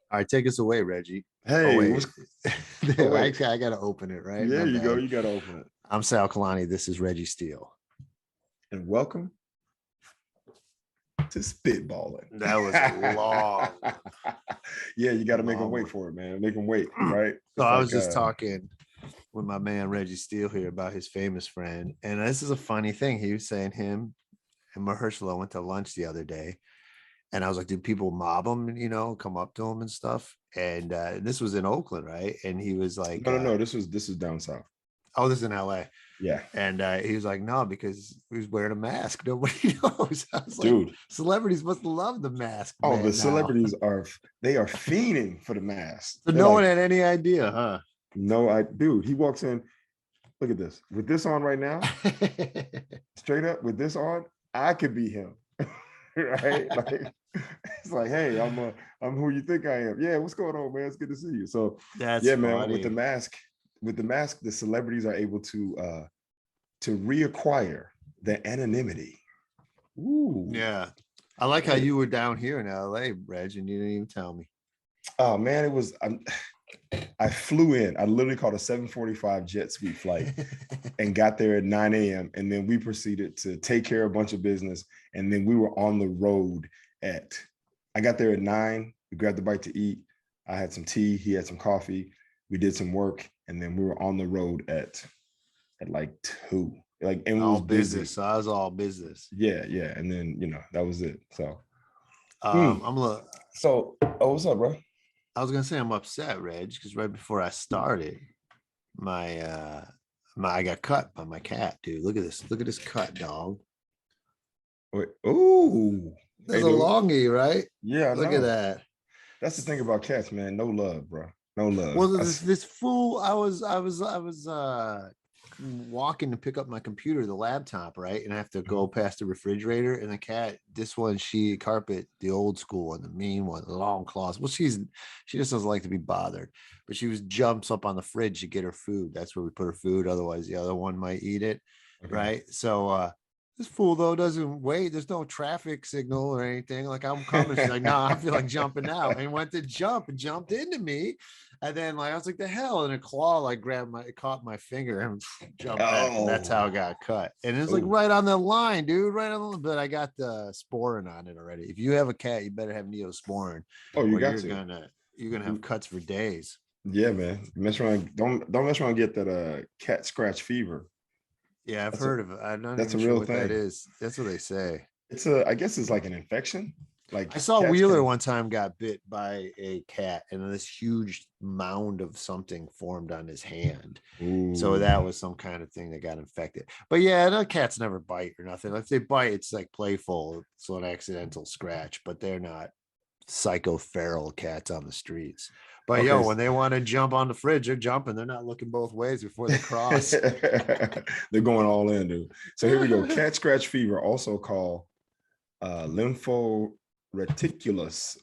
All right, take us away, Reggie. Oh Hey, wait, what's oh I, wait. I gotta open it, right? There My you go. bad. You gotta open it. I'm Sal Kalani. This is Reggie Steele. And welcome to Spitballin. That was a long Yeah, you gotta make them long wait one. for it, man. Make them wait, right? So It's I like was just talking with my man Reggie Steele here about his famous friend, and this is a funny thing. He was saying him and Mahershala went to lunch the other day, and I was like, "Do people mob him? Come up to him and stuff?" And this was in Oakland, right? And he was like, no. This is down south. "Oh, this is in L.A." Yeah. And he was like, no, because he was wearing a mask. Nobody knows. I was like, Dude. celebrities must love the mask, Oh, the man. celebrities are fiending for the mask. So They're no like, one had any idea, huh? no, dude, he walks in. Look at this. With this on right now, straight up with this on, I could be him. Right? Like it's like, hey, I'm who you think I am. Yeah, what's going on, man? It's good to see you. So That's yeah, funny. man, with the mask, the celebrities are able to reacquire their anonymity. Ooh. Yeah. I like how you were down here in LA, Reg, and you didn't even tell me. Oh man, I flew in. I literally caught a 7:45 jet suite flight and got there at 9 a.m. And then we proceeded to take care of a bunch of business. And then we were on the road I got there at 9. We grabbed a bite to eat. I had some tea. He had some coffee. We did some work. And then we were on the road at like 2. Like, and all it was business. busy. So I was all business. Yeah. And then, that was it. So, I'm a little, what's up, bro? I was gonna say I'm upset, Reg, because right before I started, my I got cut by my cat, dude. Look at this. Look at this cut, dog. Wait, ooh. There's a longie, right? Yeah, I Look at know. that. That's the thing about cats, man. No love, bro. No love. Well, this fool, I was walking to pick up my computer, the laptop, right? And I have to go past the refrigerator, and the cat, this one, she carpet, the old school one, the mean one, the long claws. Well, she just doesn't like to be bothered, but jumps up on the fridge to get her food. That's where we put her food. Otherwise, the other one might eat it, Okay. right? So this fool though doesn't wait. There's no traffic signal or anything. Like, I'm coming. She's like, no, I feel like jumping out, and went to jump and jumped into me. And then I was like, the hell, and a claw caught my finger and jumped back. And that's how it got cut. And it's like right on the line, dude. But I got the sporin on it already. If you have a cat, you better have Neosporin. Oh, you got you're gonna have cuts for days. Yeah, man. Mess around. Don't mess around and get that cat scratch fever. Yeah, I've heard of it. I'm not that's even a sure real what thing. that is. That's what they say. I guess it's like an infection. Like, I saw Wheeler one time got bit by a cat, and this huge mound of something formed on his hand. Ooh. So that was some kind of thing that got infected. But yeah, the cats never bite or nothing. If they bite, it's like playful. It's an accidental scratch, but they're not psycho feral cats on the streets. But when they want to jump on the fridge, they're jumping. They're not looking both ways before they cross. They're going all in, dude. So here we go. Cat scratch fever, also called reticulosis.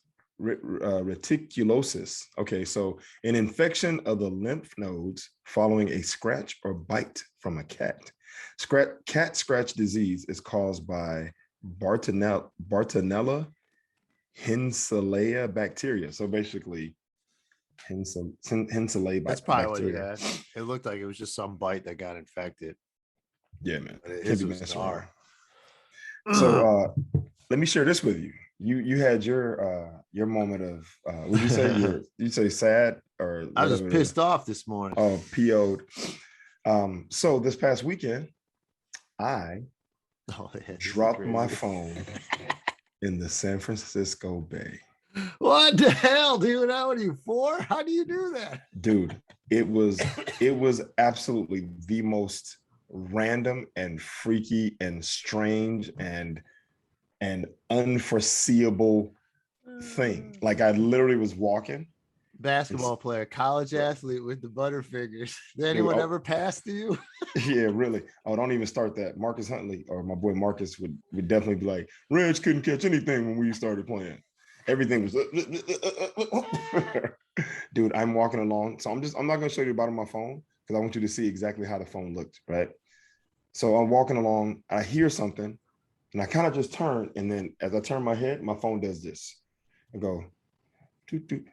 Okay, so an infection of the lymph nodes following a scratch or bite from a cat. Cat scratch disease is caused by Bartonella henselae bacteria. So basically, henselae. That's probably what he had. It looked like it was just some bite that got infected. Yeah, man. It was bizarre. So let me share this with you. You had your moment of would you say you say sad or I was just pissed off this morning. Oh, PO'd. So this past weekend, I dropped my phone in the San Francisco Bay. What the hell, dude? How old are you, 4? How do you do that? Dude, it was absolutely the most random and freaky and strange and unforeseeable thing. Like, I literally was walking. Basketball player, college athlete with the butterfingers. Did anyone ever pass to you? Yeah, really. Oh, don't even start that. Marcus Huntley, or my boy Marcus, would definitely be like, Reg couldn't catch anything when we started playing. Everything was dude, I'm walking along. So I'm not gonna show you the bottom of my phone because I want you to see exactly how the phone looked, right? So I'm walking along, I hear something, and I kind of just turn, and then as I turn my head, my phone does this. I go, toot, toot,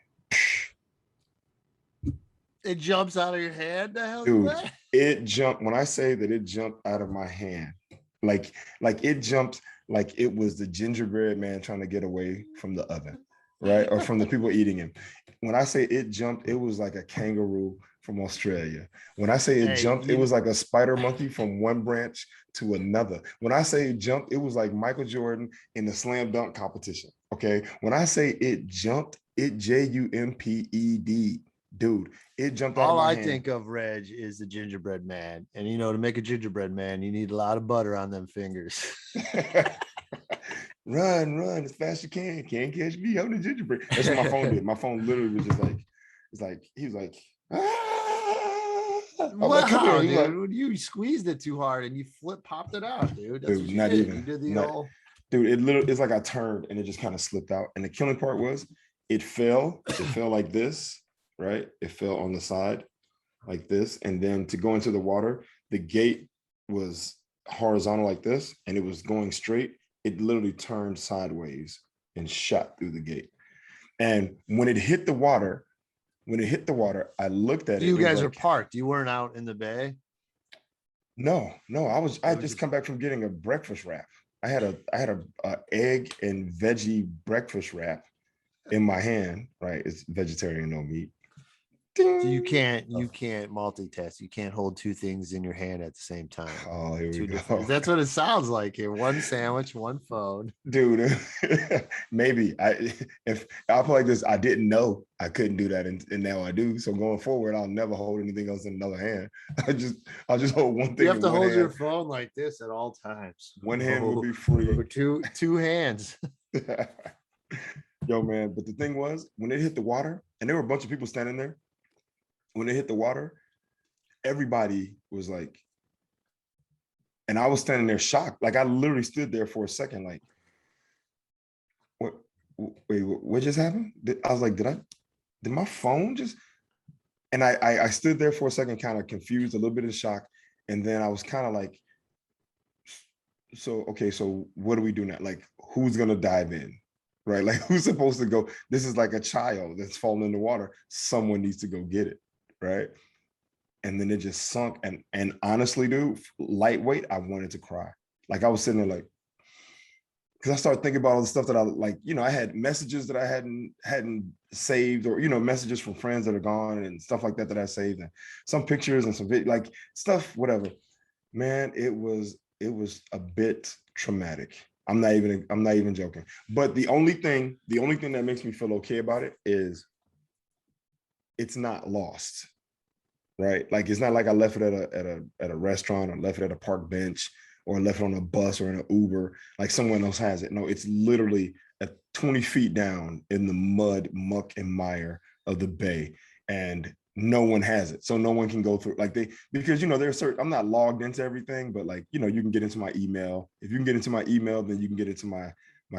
It jumps out of your hand. The hell is Dude, that? it jumped. When I say that it jumped out of my hand, like it jumped like it was the gingerbread man trying to get away from the oven, right? Or from the people eating him. When I say it jumped, it was like a kangaroo from Australia. When I say it Hey, jumped, it was like a spider monkey from one branch to another. When I say it jumped, it was like Michael Jordan in the slam dunk competition. Okay. When I say it jumped, it jumped, dude. It jumped out of all my I hand. think of, Reg, is the gingerbread man. And to make a gingerbread man, you need a lot of butter on them fingers. Run as fast as you can. Can't catch me. I'm the gingerbread. That's what my phone did. My phone literally was just like, he was like, ah. I'm like, come here. Wow, He's dude. like, When you squeezed it too hard and you popped it out, dude. That's dude, what you not did. even. You did the Not, old. dude, it's like I turned and it just kind of slipped out. And the killing part was it fell. It fell like this, right? It fell on the side like this. And then to go into the water, the gate was horizontal like this and it was going straight. It literally turned sideways and shot through the gate. And when it hit the water, I looked at it. You It was guys are like, parked. You weren't out in the bay. no, I just just come back from getting a breakfast wrap. I had a egg and veggie breakfast wrap in my hand, right? It's vegetarian, no meat. So you can't multitask. You can't hold two things in your hand at the same time. Oh, here we Two go. different. That's what it sounds like here. One sandwich, one phone. Dude, maybe if I feel like this, I didn't know I couldn't do that, and now I do. So going forward, I'll never hold anything else in another hand. I'll just hold one thing. You have in to one hold hand. your phone like this at all times. One hand will be free. Two hands. Yo, man. But the thing was, when it hit the water, and there were a bunch of people standing there, when it hit the water, everybody was like, and I was standing there shocked. Like I literally stood there for a second, like, what? Wait, what just happened? I was like, did my phone just? And I stood there for a second, kind of confused, a little bit of shock, and then I was kind of like, so okay, so what do we do now? Like, who's gonna dive in? Right? Like, who's supposed to go? This is like a child that's fallen in the water. Someone needs to go get it, right? And then it just sunk. And honestly, dude, lightweight, I wanted to cry. Like I was sitting there like, because I started thinking about all the stuff that I like, I had messages that I hadn't saved, or messages from friends that are gone and stuff like that I saved, and some pictures and some like stuff, whatever. Man, it was a bit traumatic. I'm not even joking. But the only thing that makes me feel okay about it is it's not lost. Right? Like it's not like I left it at a restaurant or left it at a park bench or left it on a bus or in an Uber, like someone else has it. No, it's literally at 20 feet down in the mud, muck, and mire of the bay. And no one has it. So no one can go through because there's certain, I'm not logged into everything, but you can get into my email. If you can get into my email, then you can get into my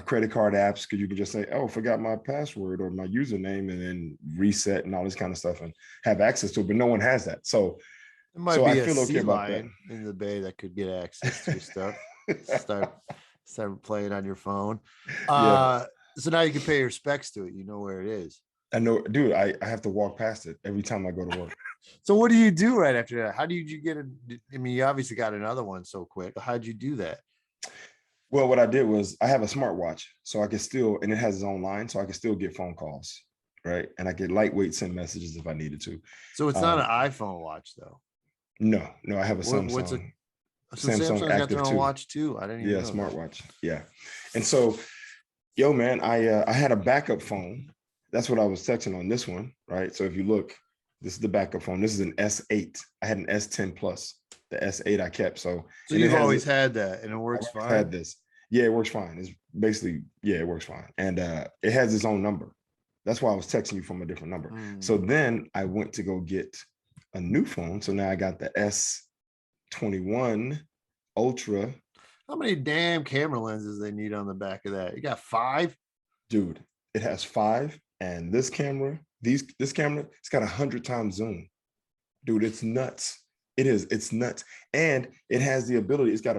credit card apps, because you can just say, oh, forgot my password or my username, and then reset and all this kind of stuff and have access to it. But no one has that. So It might be I a feel okay sea about that. lion in the bay that could get access to your stuff. Start playing on your phone. Yeah. So now you can pay your respects to it. You know where it is. I know, dude, I have to walk past it every time I go to work. So what do you do right after that? How did you get it? I mean, you obviously got another one so quick. How'd you do that? Well, what I did was I have a smartwatch, so I can still, and it has its own line, so I can still get phone calls, right? And I can lightweight send messages if I needed to. So it's not an iPhone watch though. No, I have a Samsung. So Samsung Samsung's got their own watch too. I didn't even know smartwatch. That. Yeah. And so, yo, man, I had a backup phone. That's what I was texting on this one, right? So if you look, this is the backup phone. This is an S8. I had an S10 Plus. The S8 I kept. So you've always had that, and it works fine. I had this. Yeah, it works fine. It's basically, it works fine. And it has its own number. That's why I was texting you from a different number. So then I went to go get a new phone. So now I got the S21 Ultra. How many damn camera lenses they need on the back of that? You got 5? Dude, it has 5. And this camera, it's got 100 times zoom. Dude, it's nuts. It's nuts. And it has the ability, it's got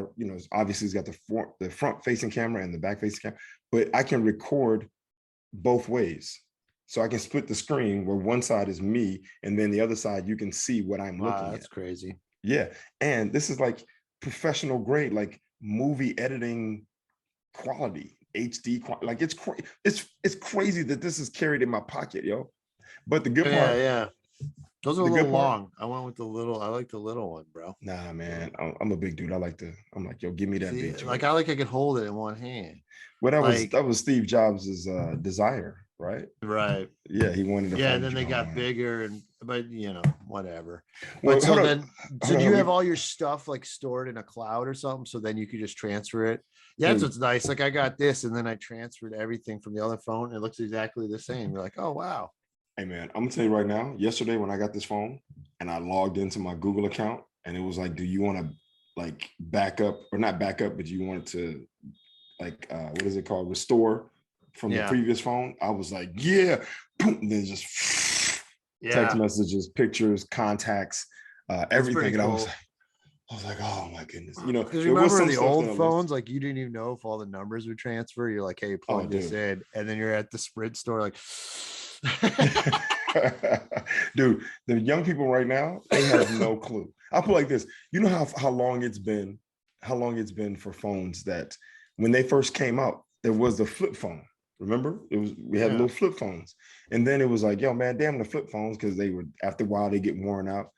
obviously it's got the front facing camera and the back facing camera, but I can record both ways. So I can split the screen where one side is me and then the other side you can see what I'm looking That's at. crazy. Yeah. And this is like professional grade, like movie editing quality, HD quality. Like it's crazy that this is carried in my pocket, yo. But the good part, Yeah. Those are a the little good part, long. I went with the little. I like the little one, bro. nah, man, I'm a big dude. I'm like, yo, give me that See, big joint. like I could hold it in one hand. Well, Like, that was Steve Jobs' desire, right? right. Yeah, he wanted a Yeah, phone and that then you they can hold in got one hand. bigger but whatever. Well, But so hold up, then, so do you have hold on. all your stuff like stored in a cloud or something? So then you could just transfer it. Yeah, that's Dude, what's nice. Like I got this, and then I transferred everything from the other phone. And it looks exactly the same. You're like, oh wow. hey man, I'm gonna tell you right now. Yesterday when I got this phone and I logged into my Google account, and it was like, do you want to like back up or not back up, but you want to like what is it called? Restore from the Yeah. previous phone. I was like, yeah. Boom, and then just text Yeah. messages, pictures, contacts, That's everything. pretty And cool. I was like, oh my goodness. Because There was remember some the stuff that old I lost. phones, like you didn't even know if all the numbers would transfer. You're like, hey, Oh, plug this dude. in, and then you're at the Sprint store, like, Dude, the young people right now, they have no clue. I'll put it like this. You know how long it's been, for phones that when they first came out, there was the flip phone. Remember? We had little flip phones. And then it was like, yo, man, damn the flip phones, because they would after a while they get worn out.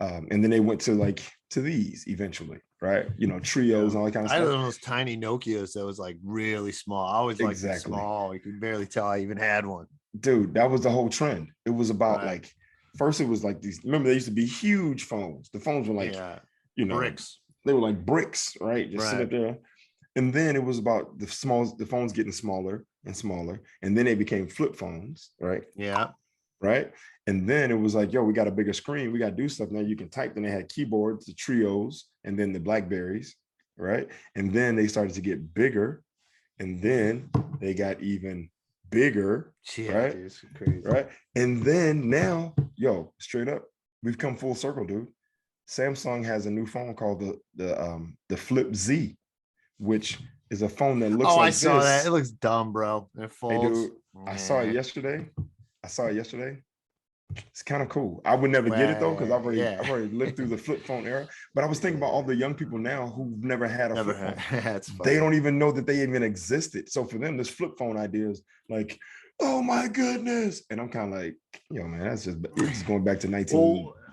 And then they went to these eventually, right? Trios and all that kind of I had stuff. those tiny Nokias that was like really small. I always liked the Exactly. small. You could barely tell I even had one. Dude, that was the whole trend. It was about Right. like first it was like these. Remember, they used to be huge phones. The phones were like, Bricks. they were like bricks, right? Just sit up there. And then it was about the phones getting smaller and smaller. And then they became flip phones, right? Yeah. Right. And then it was like, yo, we got a bigger screen. We got to do stuff now. You can type. Then they had keyboards, the Trios, and then the Blackberries, right? And then they started to get bigger. And then they got even bigger, right? Dude, it's crazy. Right. And then now, yo, straight up, we've come full circle, dude. Samsung has a new phone called the Flip Z, which is a phone that looks like I saw that. It this. looks dumb, bro. It folds. Hey, dude, I saw it yesterday. It's kind of cool. I would never get it though, because I've already lived through the flip phone era. But I was thinking about all the young people now who've never had a flip phone. That's funny. They don't even know that they even existed. So for them, this flip phone idea is like, oh my goodness. And I'm kind of like, yo, man, it's just going back to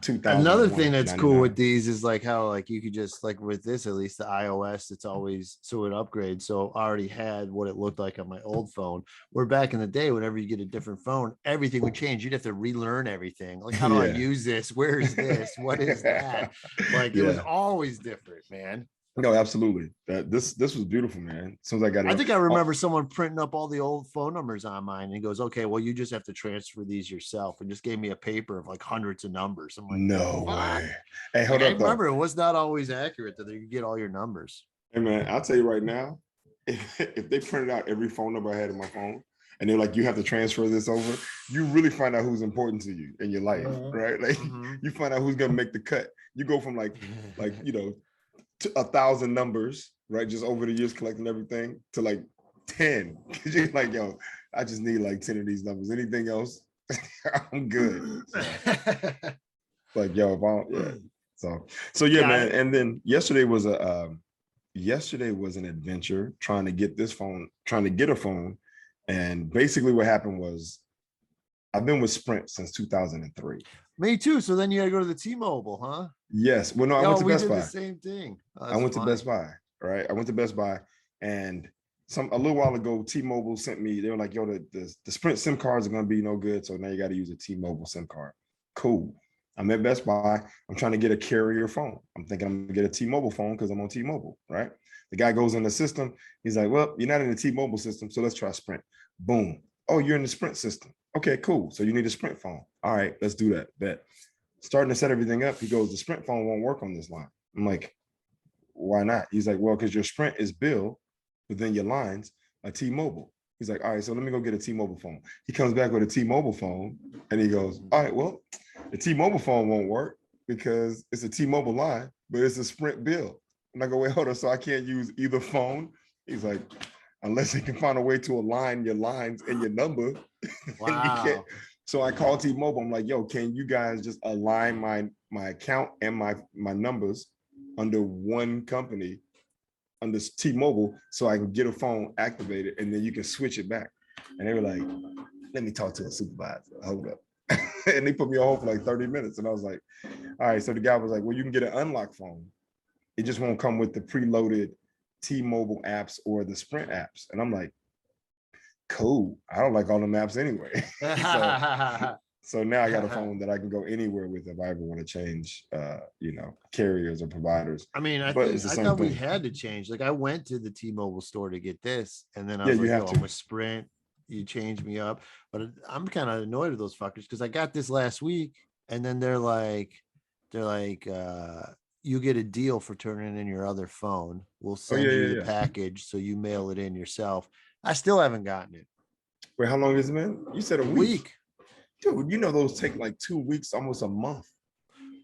2000. Another thing that's cool with these is like how like you could just like with this, at least the iOS, it's always so it upgrades. So I already had what it looked like on my old phone. Where back in the day, whenever you get a different phone, everything would change. You'd have to relearn everything. Like, how do I use this? Where is this? What is that? Like, it was always different, man. No, absolutely. This was beautiful, man. As soon as I got it, I think I remember someone printing up all the old phone numbers on mine, and he goes, "Okay, well, you just have to transfer these yourself," and just gave me a paper of like hundreds of numbers. I'm like, no way. Hey, like, hold I up, though. remember it was not always accurate that you could get all your numbers. Hey, man, I'll tell you right now, if they printed out every phone number I had in my phone, and they're like, you have to transfer this over, you really find out who's important to you in your life, right? Like, you find out who's gonna make the cut. You go from like to 1,000 numbers, right? Just over the years collecting everything to like 10. You're like, yo, I just need like 10 of these numbers. Anything else, I'm good. So, like, yo, if I don't, So yeah, man. And then yesterday was an adventure trying to get a phone. And basically what happened was I've been with Sprint since 2003. Me too. So then you had to go to the T-Mobile, huh? Yes. Well, no, I went to Best Buy. The same thing. I went to Best Buy, right? I went to Best Buy, and a little while ago, T-Mobile sent me. They were like, "Yo, the Sprint SIM cards are gonna be no good, so now you got to use a T-Mobile SIM card." Cool. I'm at Best Buy. I'm trying to get a carrier phone. I'm thinking I'm gonna get a T-Mobile phone because I'm on T-Mobile, right? The guy goes in the system. He's like, "Well, you're not in the T-Mobile system, so let's try Sprint." Boom. Oh, you're in the Sprint system. Okay, cool. So you need a Sprint phone. All right, let's do that. Bet. Starting to set everything up. He goes, "The Sprint phone won't work on this line." I'm like, "Why not?" He's like, "Well, because your Sprint is billed, but then your lines are T-Mobile." He's like, "All right, so let me go get a T-Mobile phone." He comes back with a T-Mobile phone, and he goes, "All right, well, the T-Mobile phone won't work because it's a T-Mobile line, but it's a Sprint bill." And I go, "Wait, hold on, so I can't use either phone?" He's like, unless they can find a way to align your lines and your number. Wow. You can't. So I called T-Mobile. I'm like, yo, can you guys just align my account and my numbers under one company, under T-Mobile, so I can get a phone activated and then you can switch it back. And they were like, let me talk to a supervisor. Hold up. And they put me on hold for like 30 minutes. And I was like, all right. So the guy was like, well, you can get an unlocked phone. It just won't come with the preloaded T-Mobile apps or the Sprint apps. And I'm like, cool. I don't like all them apps anyway. So now I got a phone that I can go anywhere with if I ever want to change, carriers or providers. I mean, I thought we had to change. Like I went to the T-Mobile store to get this, and then I was like, yo, I'm with Sprint. You changed me up, but I'm kind of annoyed with those fuckers because I got this last week, and then they're like, you get a deal for turning in your other phone. We'll send you the package, so you mail it in yourself. I still haven't gotten it. Wait, how long has it been? You said a week. Dude, you know those take like 2 weeks, almost a month.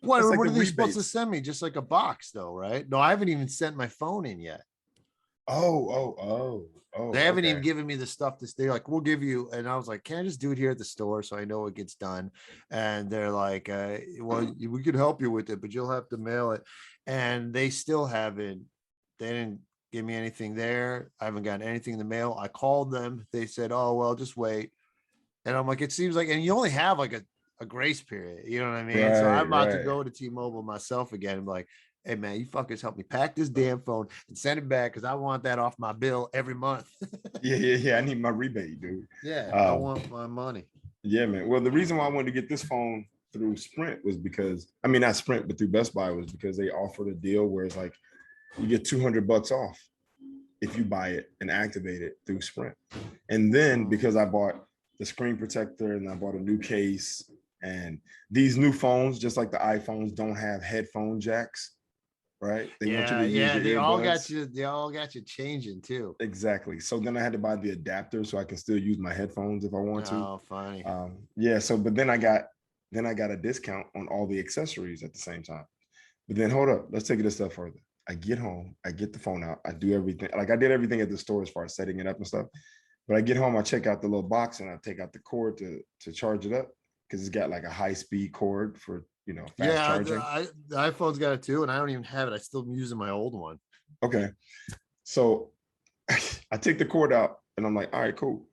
What are they supposed to send me? Just like a box, though, right? No, I haven't even sent my phone in yet. Oh. They haven't even given me the stuff to stay. Like, we'll give you. And I was like, can I just do it here at the store so I know it gets done? And they're like, well, we could help you with it, but you'll have to mail it. And they still haven't. They didn't give me anything there. I haven't gotten anything in the mail. I called them. They said, oh, well, just wait. And I'm like, it seems like, and you only have like a grace period. You know what I mean? Right, so I'm about to go to T-Mobile myself again. I'm like, hey, man, you fuckers help me pack this damn phone and send it back because I want that off my bill every month. Yeah. I need my rebate, dude. Yeah, I want my money. Yeah, man. Well, the reason why I wanted to get this phone through Sprint was because, I mean, not Sprint, but through Best Buy was because they offered a deal where it's like you get $200 off if you buy it and activate it through Sprint. And then because I bought the screen protector and I bought a new case, and these new phones, just like the iPhones, don't have headphone jacks, right? They want you to use they all got you changing too. Exactly. So then I had to buy the adapter so I can still use my headphones if I want to. Oh, funny. But then I got a discount on all the accessories at the same time. But then hold up, let's take it a step further. I get home, I get the phone out, I do everything. Like I did everything at the store as far as setting it up and stuff. But I get home, I check out the little box and I take out the cord to charge it up because it's got like a high-speed cord for, fast charging. The iPhone's got it too, and I don't even have it. I still am using my old one. Okay. So I take the cord out and I'm like, all right, cool.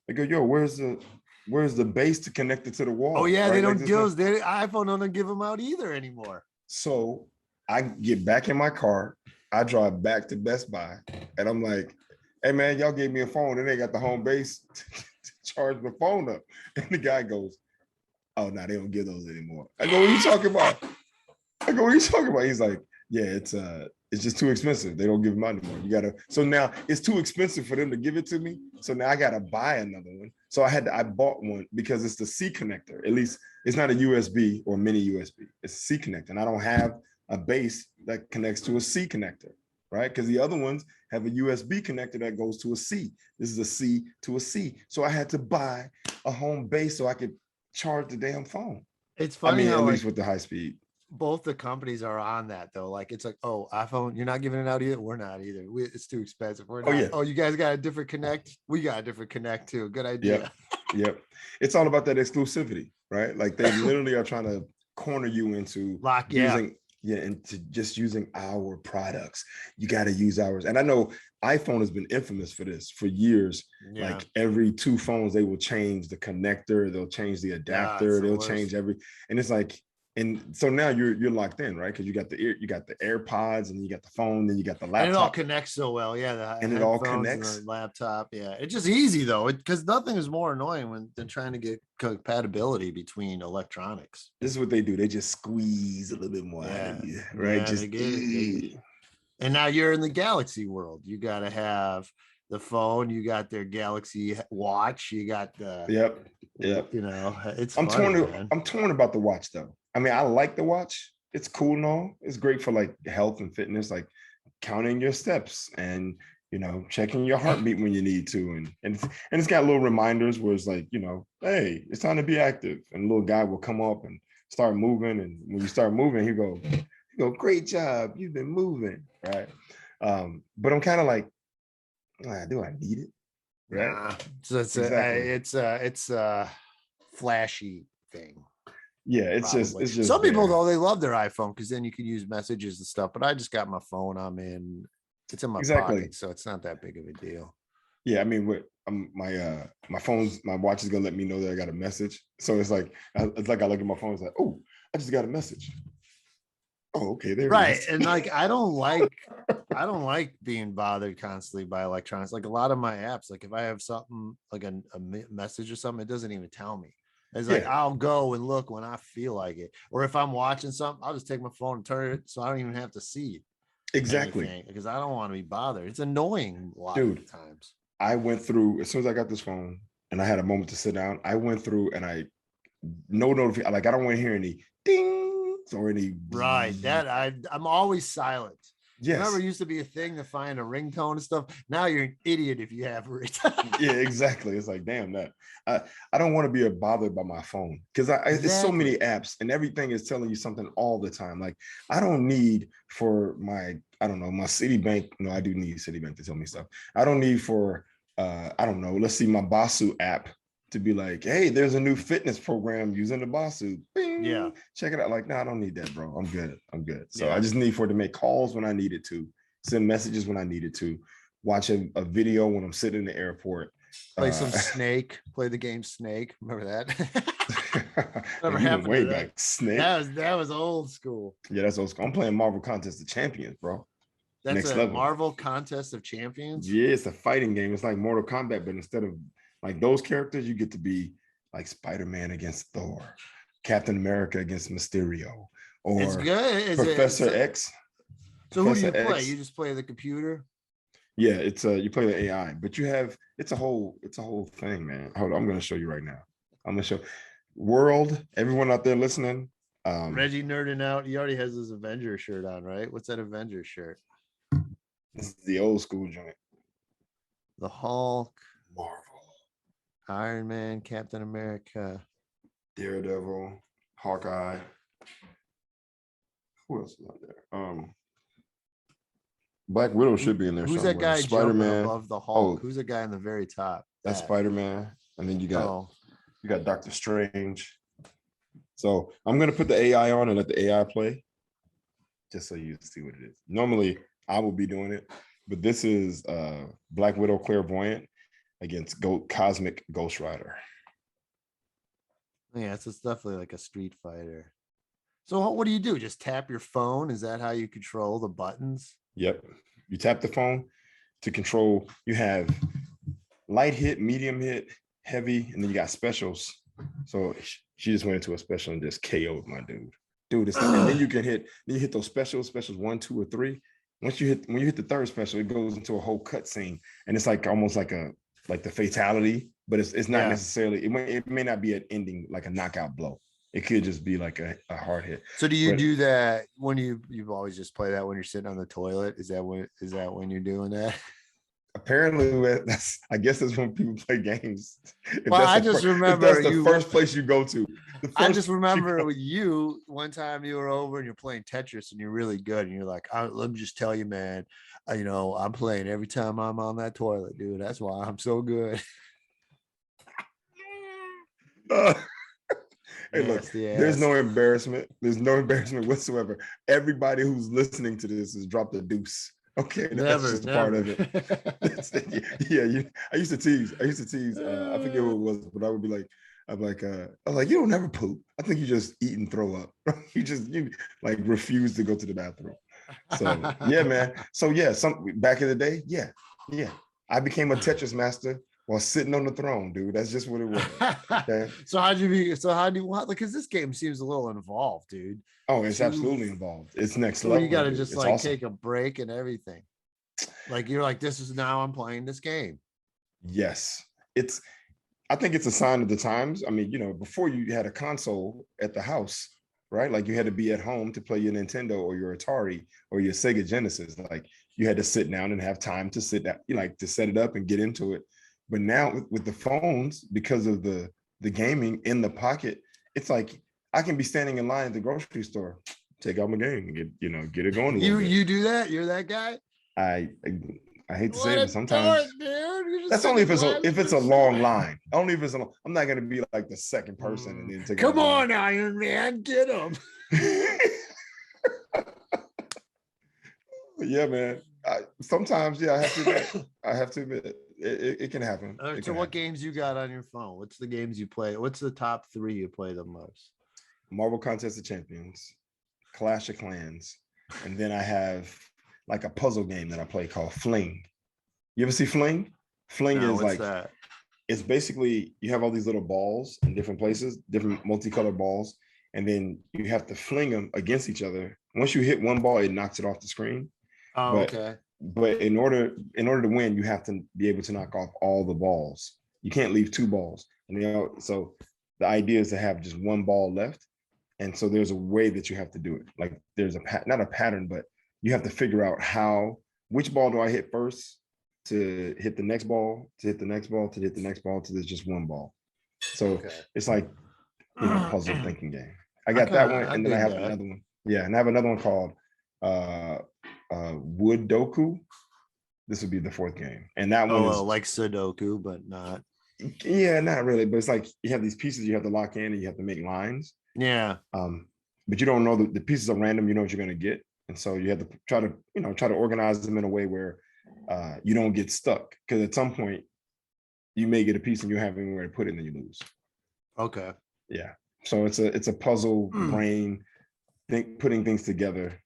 I go, yo, where's the base to connect it to the wall? Oh, yeah, right? They don't give us, iPhone don't give them out either anymore. So I get back in my car, I drive back to Best Buy, and I'm like, hey man, y'all gave me a phone and they got the home base to charge the phone up. And the guy goes, oh no, they don't give those anymore. I go, what are you talking about? He's like, yeah, it's just too expensive. They don't give them out anymore. So now it's too expensive for them to give it to me. So now I gotta buy another one. So I bought one because it's the C connector. At least it's not a USB or mini USB. It's a C connector. And I don't have a base that connects to a C connector. Right? Because the other ones have a USB connector that goes to a C. This is a C to a C. So I had to buy a home base so I could charge the damn phone. It's funny how, at least with the high speed. Both the companies are on that though. Like it's like, oh, iPhone, you're not giving it out either. We're not either. It's too expensive. We're not. Oh, you guys got a different connect. We got a different connect too. Good idea. Yep. It's all about that exclusivity, right? Like they literally are trying to corner you into into just using our products. You got to use ours. And I know iPhone has been infamous for this for years. Yeah. Like every 2 phones, they will change the connector, they'll change the adapter, they'll change and it's like, and so now you're locked in, right? Because you got the AirPods and you got the phone, then you got the laptop. And it all connects so well, and it all connects. And the laptop, It's just easy though, because nothing is more annoying than trying to get compatibility between electronics. This is what they do. They just squeeze a little bit more out of you, right? And now you're in the Galaxy world. You got to have the phone. You got their Galaxy watch. You got the. Yep. It's. I'm torn about the watch though. I mean, I like the watch. It's cool and all. It's great for like health and fitness, like counting your steps and checking your heartbeat when you need to, and it's got little reminders where it's like hey, it's time to be active, and a little guy will come up and start moving, and when you start moving, he go, great job, you've been moving, right? But I'm kind of like, Do I need it? Right. Nah. So it's a flashy thing. Yeah, Probably. it's just Some people there. though, they love their iPhone because then you can use messages and stuff. But I just got my phone. It's in my Exactly. pocket, so it's not that big of a deal. Yeah, I mean, my watch is gonna let me know that I got a message. So it's like I look at my phone, it's like, oh, I just got a message. Oh, okay, there it Right. is. And like I don't like being bothered constantly by electronics. Like a lot of my apps, like if I have something like a message or something, it doesn't even tell me. It's like Yeah, I'll go and look when I feel like it. Or if I'm watching something, I'll just take my phone and turn it so I don't even have to see exactly, anything because I don't want to be bothered. It's annoying a lot of the dude. times. I went through as soon as I got this phone and I had a moment to sit down. I went through and no notification. Like I don't want to hear any dings or any. Right. I'm always silent. Remember, Yes. it used to be a thing to find a ringtone and stuff. Now you're an idiot if you have it. Yeah, exactly. It's like, damn that. I don't want to be bothered by my phone because it's so many Exactly. apps and everything is telling you something all the time. Like I don't need for I don't know, my Citibank. No, I do need Citibank to tell me stuff. I don't need for I don't know, let's see my Basu app to be like, hey, there's a new fitness program using the Basu. Bing, Yeah. check it out. Like, no, I don't need that, bro. I'm good. I'm good. So I Yeah. just need for it to make calls when I need it to, send messages when I need it to, watch a video when I'm sitting in the airport. Play some Snake. Play the game Snake. Remember that? Never You went happened to way that. back. Snake. That was old school. Yeah, that's old school. I'm playing Marvel Contest of Champions, bro. That's Next a level. Marvel Contest of Champions. Yeah, it's a fighting game. It's like Mortal Kombat, but instead of like those characters, you get to be like Spider-Man against Thor, Captain America against Mysterio, It's or good. Professor X. So who do you Professor play? X. You just play the computer? Yeah, it's you play the AI, but it's a whole thing, man. Hold on, I'm gonna show you right now. I'm gonna show world, everyone out there listening. Reggie nerding out. He already has his Avenger shirt on, right? What's that Avenger shirt? This is the old school joint. The Hulk, Marvel, Iron Man, Captain America, Daredevil, Hawkeye. Who else is out there? Black Widow should be in there Who's somewhere. that guy jumping Spider-Man. above the Hulk? Oh, Who's the guy in the very top? that's Spider-Man. And then you got Doctor Strange. So I'm gonna put the AI on and let the AI play, just so you see what it is. Normally I will be doing it, but this is Black Widow Clairvoyant against Cosmic Ghost Rider. Yeah, it's definitely like a Street Fighter. So what do you do? Just tap your phone? Is that how you control the buttons? Yep. You tap the phone to control. You have light hit, medium hit, heavy, and then you got specials. So she just went into a special and just KO'd my dude. It's not, and then you hit those specials 1, 2, or 3. When you hit the third special, it goes into a whole cut scene, and it's like almost like the fatality, but it's not necessarily. It may not be an ending like a knockout blow. It could just be like a hard hit. So do you do that when you've always just play that when you're sitting on the toilet? Is that when you're doing that? Apparently, I guess that's when people play games. Well, I just remember if that's the first place you go to. I just remember with you one time you were over and you're playing Tetris and you're really good and you're like, let me just tell you, man, I'm playing every time I'm on that toilet, dude. That's why I'm so good. Hey, look, there's no embarrassment. There's no embarrassment whatsoever. Everybody who's listening to this has dropped a deuce. Okay, that's just a part of it. I used to tease. I forget what it was, but I would be like, I'm like, you don't ever poop. I think you just eat and throw up. you like refuse to go to the bathroom. So yeah, man. So yeah, back in the day, yeah. I became a Tetris master while sitting on the throne, dude. That's just what it was. Okay? Because this game seems a little involved, dude. Oh, it's absolutely involved. It's next so level. You got to just like awesome. take a break and everything. Like you're like, this is now I'm playing this game. Yes. I think it's a sign of the times. I mean, before you had a console at the house, right? Like you had to be at home to play your Nintendo or your Atari or your Sega Genesis. Like you had to sit down and have time to sit down, to set it up and get into it. But now with the phones, because of the gaming in the pocket, it's like I can be standing in line at the grocery store, take out my game and get it going. You do that? You're that guy? I I hate to What say it, a but sometimes dork, dude. You're just that's only sitting if it's a laughing long shit. line. Only if it's a. I'm not gonna be like the second person and then take Come another on, Iron Man, get him. one. Yeah, man. Sometimes, yeah, I have to admit, it can happen. All right, It so can what happen. games you got on your phone? What's the games you play? What's the top 3 you play the most? Marvel Contest of Champions, Clash of Clans, and then I have like a puzzle game that I play called Fling. You ever see Fling? Fling No, is what's like that? it's basically you have all these little balls in different places, different multicolored balls, and then you have to fling them against each other. Once you hit one ball, it knocks it off the screen. Oh, But okay. in order to win, you have to be able to knock off all the balls. You can't leave 2 balls. And so the idea is to have just 1 ball left. And so there's a way that you have to do it. Like there's not a pattern, but you have to figure out which ball do I hit first to hit the next ball, to hit the next ball, to hit the next ball, to there's just 1 ball. So it's like, puzzle thinking game. I got that one. I And then I dig have that. another one. Yeah. And I have another one called Wood Doku. This would be the 4th game. And that one is like Sudoku, but not. yeah, not really. But it's like you have these pieces you have to lock in and you have to make lines. Yeah. But you don't know the pieces are random, you know what you're gonna get. And so you have to try to organize them in a way where you don't get stuck. Because at some point you may get a piece and you have anywhere to put it and then you lose. Okay. Yeah. So it's a puzzle brain putting things together,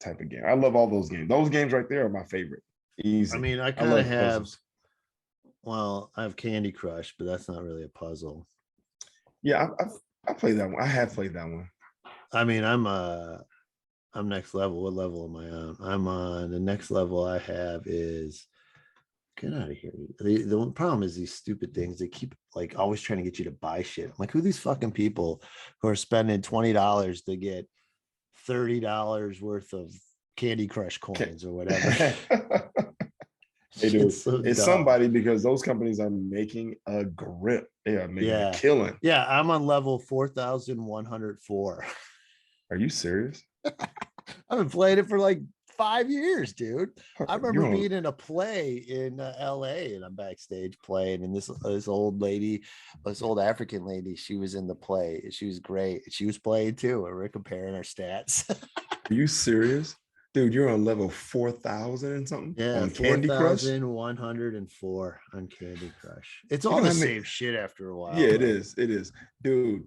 type of game. I love all those games. Those games right there are my favorite. Easy. I mean, I kind of have I have Candy Crush, but that's not really a puzzle. Yeah, I played that one. I have played that one. I mean, I'm next level. What level am I on? I'm on the next level I have is get out of here. The problem is these stupid things. They keep like always trying to get you to buy shit. I'm like, who are these fucking people who are spending $20 to get $30 worth of Candy Crush coins or whatever? They do. It's dumb. somebody because those companies are making a grip. They are making a killing. Yeah, I'm on level 4,104. Are you serious? I've been playing it for like 5 years, dude. I remember being in a play in LA and I'm backstage playing, and this old lady, this old African lady, she was in the play. She was great. She was playing too, and we're comparing our stats. Are you serious? Dude, you're on level 4,000 and something? Yeah, on Candy Crush? 4,104 on Candy Crush. It's all the same shit after a while. Yeah, it is. It is. Dude,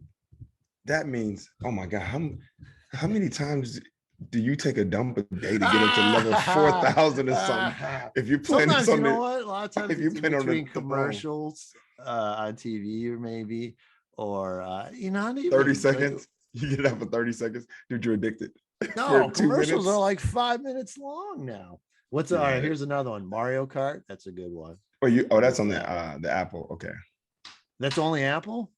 that means, oh my God, how many times do you take a dump a day to get up to level 4,000 or something? If you're playing sometimes, something, you know what? A lot of times if you're playing between commercials on TV or maybe, or not even 30 seconds, you get up for 30 seconds, dude, you're addicted. No, commercials are like 5 minutes long now. All right, here's another one. Mario Kart. That's a good one. That's on the Apple. Okay. That's only Apple?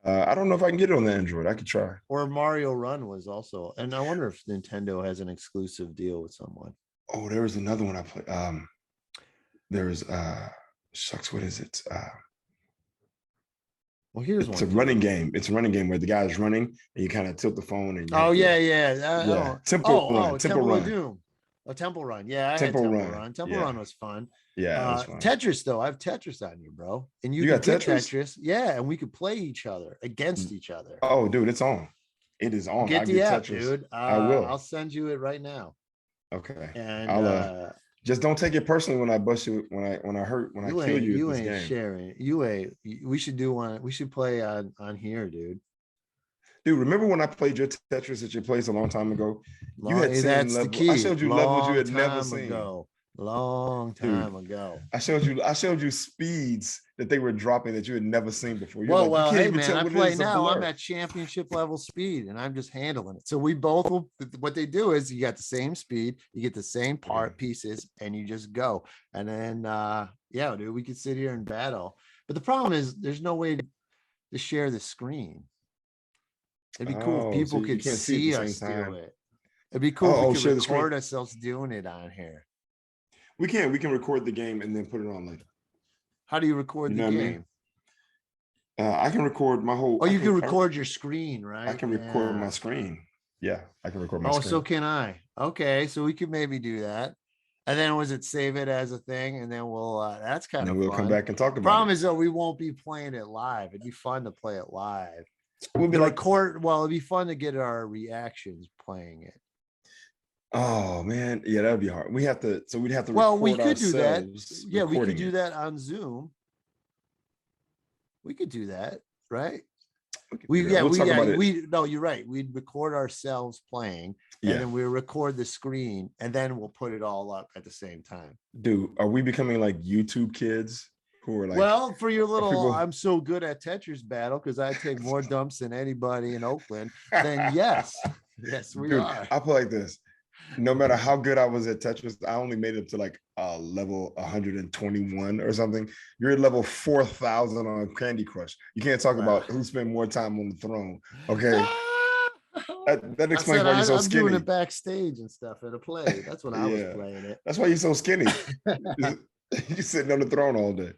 I don't know if I can get it on the Android. I could try. Or Mario Run was also, and I wonder if Nintendo has an exclusive deal with someone. Oh, there was another one I played. There's shucks, what is it? Well, here's it's a running game. It's a running game where the guy's running and you kind of tilt the phone and Temple Run. Temple of Doom. Oh, Temple Run. Yeah, I Temple had Run. Run. Temple Run was fun. Yeah, it was fun. Tetris though. I have Tetris on you, bro. And you got get Tetris. Yeah, and we could play each other against each other. Oh, dude, it's on. It is on. Get the app, Tetris. dude. I will. I'll send you it right now. Okay. And I'll just don't take it personally when I bust you, when I kill you. You ain't sharing. You ain't. We should do one. We should play on here, dude. Dude, remember when I played your Tetris at your place a long time ago? You had seen levels. The key. I showed you levels you had never seen. Long time ago. I showed you speeds that they were dropping that you had never seen before. Well, hey man, I play now. I'm at championship level speed and I'm just handling it. So we both will, what they do is you got the same speed, you get the same pieces, and you just go. And then dude, we could sit here and battle. But the problem is there's no way to share the screen. It'd be cool if people could see us do it. It'd be cool if we could record ourselves doing it on here. We can record the game and then put it on later. How do you record the game? I can record my whole. Oh, you can record your screen, right? I can record my screen. Yeah, I can record my screen. Oh, so can I. Okay, so we could maybe do that. And then was it save it as a thing? And then we'll that's kind And of then we'll fun. come back and talk about Problem it. is though, we won't be playing it live. It'd be fun to play it live. We'll be The like, record, well, it'd be fun to get our reactions playing it. oh man, yeah, that'd be hard. We'd have to Well, record we could do that. ourselves Yeah, we could recording do it. that on Zoom. We could do that, right? We'll talk about it. No, you're right. We'd record ourselves playing, and Yeah. then we record the screen, and then we'll put it all up at the same time. Dude, are we becoming like YouTube kids who are like, Well, for your little people... I'm so good at Tetris battle because I take more dumps than anybody in Oakland, then yes, we are. I'll put like this. No matter how good I was at Tetris, I only made it to like level 121 or something. You're at level 4,000 on Candy Crush. You can't talk about who spent more time on the throne. Okay. That explains why you're so skinny. I'm doing it backstage and stuff at a play. That's when I was playing it. That's why you're so skinny. You're sitting on the throne all day.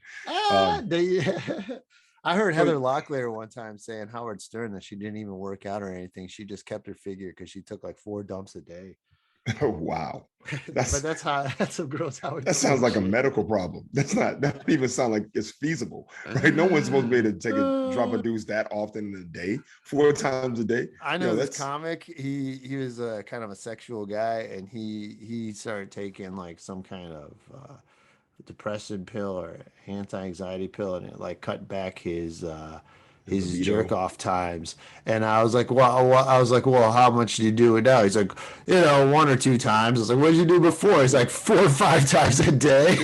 I heard Heather Locklear one time saying Howard Stern that she didn't even work out or anything. She just kept her figure because she took like 4 dumps a day. Oh, wow. That's a gross Howard. That sounds like a medical problem. That doesn't even sound like it's feasible, right? No one's supposed to be able to take a drop of deuce that often in a day, 4 times a day. I know this comic. He was a kind of a sexual guy, and he started taking like some kind of depressant pill or anti-anxiety pill, and it like cut back his jerk off times. And I was like, well, how much do you do it now? He's like, 1 or 2 times. I was like, what did you do before? He's like 4 or 5 times a day.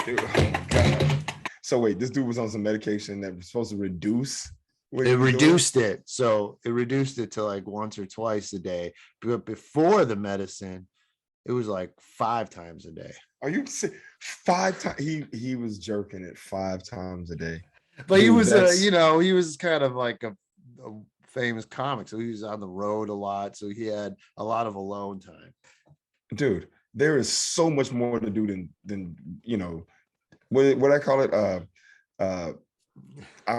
Dude, oh God. So wait, this dude was on some medication that was supposed to reduce. It reduced it. So it reduced it to like once or twice a day. But before the medicine, it was like 5 times a day. Are you 5 times? He was jerking it 5 times a day. But he was, he was kind of like a famous comic. So he was on the road a lot. So he had a lot of alone time. Dude, there is so much more to do than what I call it. I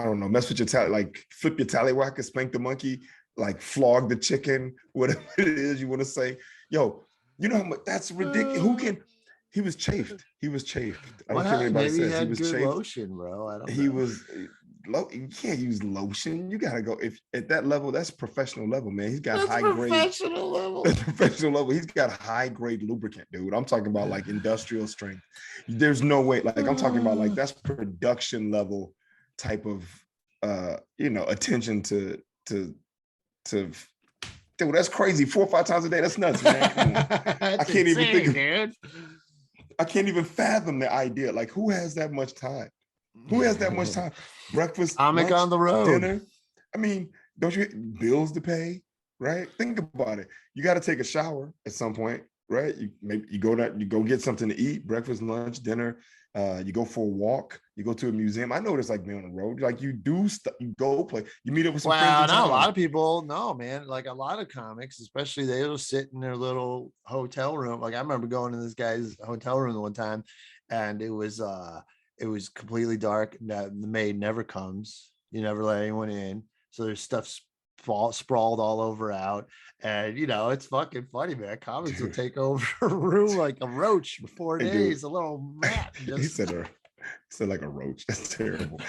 don't know, mess with your tally, like flip your tallywhacker, spank the monkey, like flog the chicken, whatever it is you want to say. Yo, you know how much that's ridiculous. Who can? He was chafed. I don't care what anybody says. He was chafed. Lotion, bro. I don't know. He was low. You can't use lotion. You gotta go if at that level. That's professional level, man. He's got high grade. Professional level. Professional level. He's got high grade lubricant, dude. I'm talking about like industrial strength. There's no way. Like I'm talking about like that's production level type of attention to. Dude, that's crazy. 4 or 5 times a day. That's nuts, man. I can't even think. Dude. I can't even fathom the idea. Like, who has that much time? Who has that much time? Breakfast, comic lunch, on the road, dinner. I mean, don't you bills to pay? Right? Think about it. You got to take a shower at some point, right? You go get something to eat. Breakfast, lunch, dinner. You go for a walk. You go to a museum. I know it's like being on the road. Like you do stuff. You go play. You meet up with some friends. Wow, not a lot of people. No, man. Like a lot of comics, especially they'll sit in their little hotel room. Like I remember going to this guy's hotel room one time, and it was completely dark. The maid never comes. You never let anyone in. So there's stuff sprawled all over out, and it's fucking funny, man. Comics will take over a room like a roach for 4 days. A little rat. He said like a roach. That's terrible.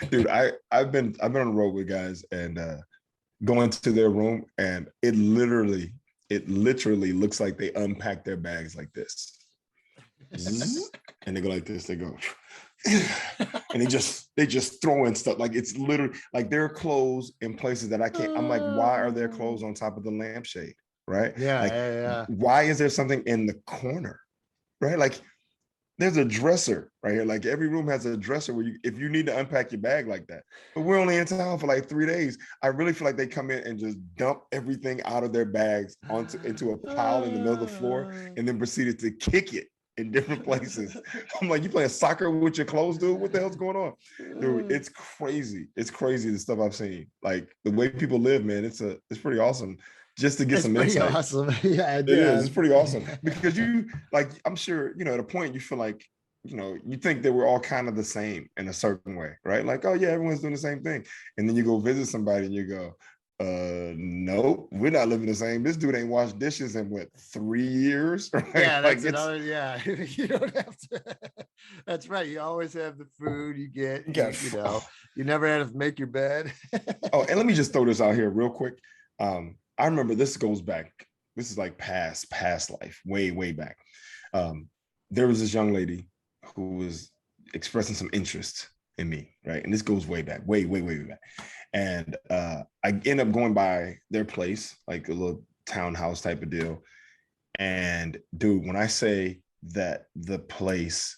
Dude, I've been on the road with guys and go into their room, and it literally looks like they unpack their bags like this. And they go like this. They go. And they just throw in stuff. Like it's literally like there are clothes in places that I can't. I'm like, why are there clothes on top of the lampshade? Right? Yeah, like, yeah. Why is there something in the corner? Right? Like there's a dresser right here. Like every room has a dresser where if you need to unpack your bag like that. But we're only in town for like 3 days. I really feel like they come in and just dump everything out of their bags into a pile in the middle of the floor and then proceeded to kick it in different places. I'm like, you playing soccer with your clothes, dude? What the hell's going on? Dude, it's crazy. It's crazy the stuff I've seen. Like the way people live, man, it's pretty awesome. Just to get some insight. Awesome. Yeah, it is. It's pretty awesome. Because I'm sure, at a point you feel like, you think that we're all kind of the same in a certain way, right? Like, oh yeah, everyone's doing the same thing. And then you go visit somebody and you go, No, we're not living the same. This dude ain't washed dishes in what, 3 years? Right? Yeah, Like that's it's another. Yeah, you don't have to. That's right. You always have the food you get. you got You know, you never had to make your bed. oh, and let me just throw this out here real quick. I remember this goes back. This is like past life, way back. There was this young lady who was expressing some interest in me, right? And this goes way back, way back. And I end up going by their place, like a little townhouse type of deal. And dude, when I say that the place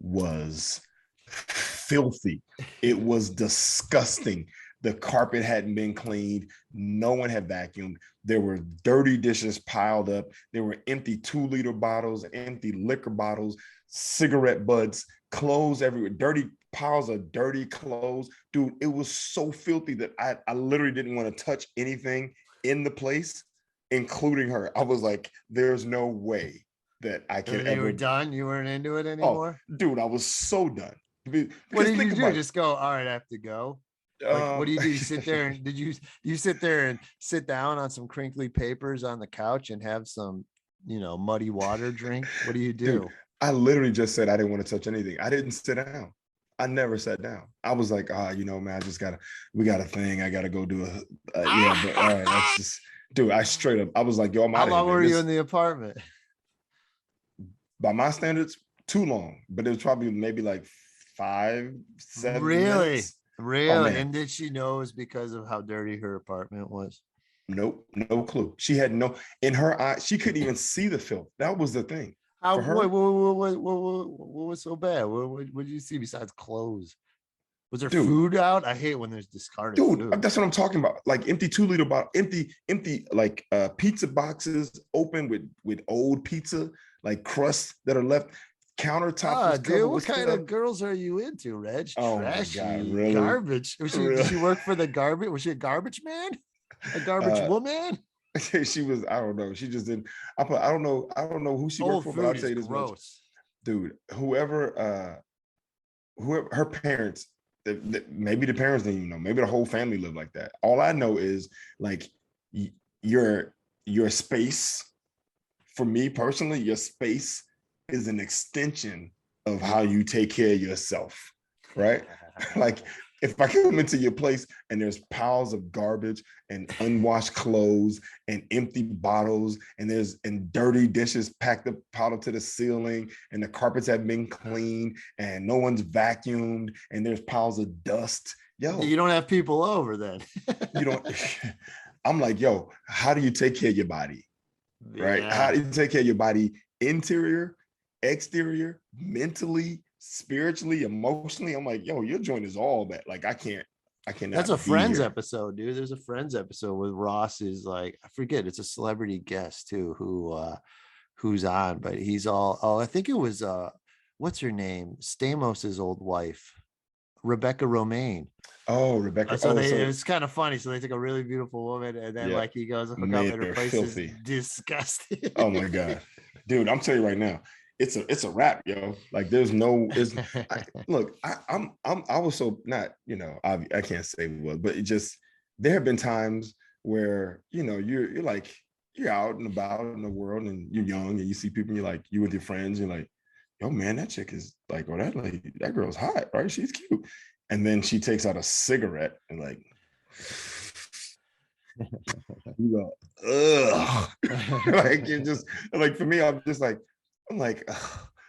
was filthy, it was disgusting. The carpet hadn't been cleaned. No one had vacuumed. There were dirty dishes piled up. There were empty 2-liter bottles, empty liquor bottles, cigarette butts, clothes everywhere, dirty piles of dirty clothes. Dude, it was so filthy that I literally didn't want to touch anything in the place, including her. I was like, there's no way that I could You ever. were done. You weren't into it Oh, anymore. dude, I was so done. What did think you do? about it. Just go. All right, I have to go. Like, what do you do? You sit there and you sit there and sit down on some crinkly papers on the couch and have some, muddy water drink? What do you do? Dude, I literally just said I didn't want to touch anything. I didn't sit down. I never sat down. I was like, man, we got a thing. I gotta go do yeah, but all right, let's just dude. I straight up, I was like, yo, I'm out of here. How long were you in the apartment? By my standards, too long, but it was probably maybe like 5-7 Really? minutes. Really? And did she know it was because of how dirty her apartment was? Nope, no clue. She had no, in her eye, she couldn't even see the filth. That was the thing. What was so bad? What did you see besides clothes? Was there food out? I hate when there's discarded food. That's what I'm talking about. Like empty 2-liter bottle, empty like pizza boxes open with old pizza, like crusts that are left. Countertop. Dude, what kind of girls are you into, Reg? Oh Trashy, my God, really? Garbage. Did she work for the garbage? Was she a garbage man? A garbage woman? She was, I don't know. She just didn't. I don't know who she worked for, but I'll tell you this much. Dude, whoever her parents, maybe the parents didn't even know. Maybe the whole family lived like that. All I know is like your space, for me personally, your space is an extension of how you take care of yourself, right? Like if I come into your place and there's piles of garbage and unwashed clothes and empty bottles and dirty dishes packed up piled to the ceiling and the carpets have been cleaned and no one's vacuumed and there's piles of dust. Yo, you don't have people over then. You don't. I'm like, yo, how do you take care of your body? Right? How do you take care of your body? Interior, exterior, mentally, spiritually, emotionally. I'm like, yo, your joint is all that. Like, I cannot. That's a Friends episode, dude. There's a Friends episode with Ross is like, I forget, it's a celebrity guest too who's on, but he's I think it was what's her name? Stamos's old wife, Rebecca Romaine. Oh, Rebecca. It's kind of funny. So they took a really beautiful woman and then like he goes hook up and her place is disgusting. Oh my God. Dude, I'm telling you right now, it's a wrap, yo. Like there's no, look, I was so not, I can't say what, but it just, there have been times where, you're like, you're out and about in the world and you're young and you see people and you're like, you with your friends, you're like, yo, man, that chick is like, or that girl's hot, right? She's cute. And then she takes out a cigarette and like, you go, ugh. Like you're just like, for me, I'm like,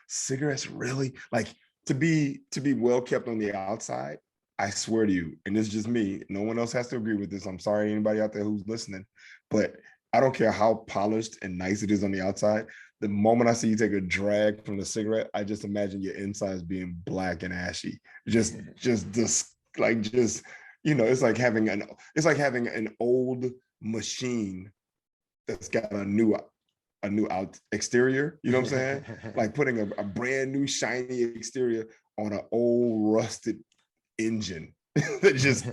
cigarettes, really? Like to be well kept on the outside, I swear to you, and it's just me, no one else has to agree with this. I'm sorry, anybody out there who's listening, but I don't care how polished and nice it is on the outside. The moment I see you take a drag from the cigarette, I just imagine your insides being black and ashy. It's like having an old machine that's got a new out exterior. You know what I'm saying? Like putting a brand new shiny exterior on an old rusted engine that just,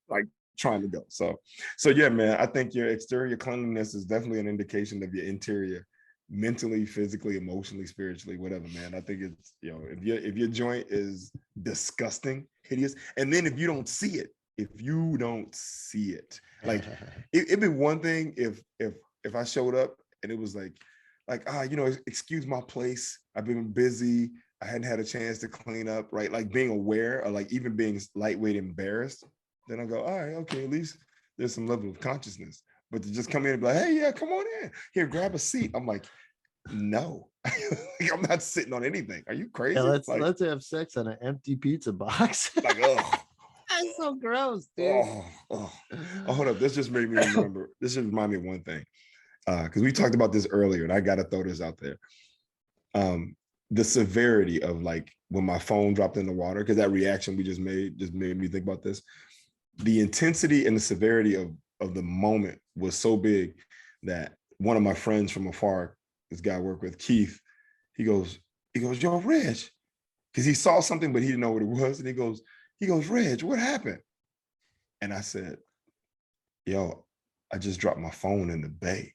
like trying to go. So yeah, man, I think your exterior cleanliness is definitely an indication of your interior, mentally, physically, emotionally, spiritually, whatever, man. I think it's, if your joint is disgusting, hideous, and then if you don't see it, if you don't see it. Like it'd be one thing if I showed up and it was like, excuse my place. I've been busy. I hadn't had a chance to clean up, right? Like being aware or like even being lightweight embarrassed. Then I go, all right, okay, at least there's some level of consciousness. But to just come in and be like, hey, yeah, come on in. Here, grab a seat. I'm like, no, I'm not sitting on anything. Are you crazy? Yeah, like, let's have sex on an empty pizza box. like, oh. That's so gross, dude. Oh, hold up. This just made me remember. This just reminded me of one thing. Because we talked about this earlier, and I got to throw this out there. The severity of like when my phone dropped in the water, because that reaction we just made me think about this. The intensity and the severity of the moment was so big that one of my friends from afar, this guy I work with, Keith, he goes, yo, Reg, because he saw something, but he didn't know what it was. And he goes, Reg, what happened? And I said, yo, I just dropped my phone in the bay.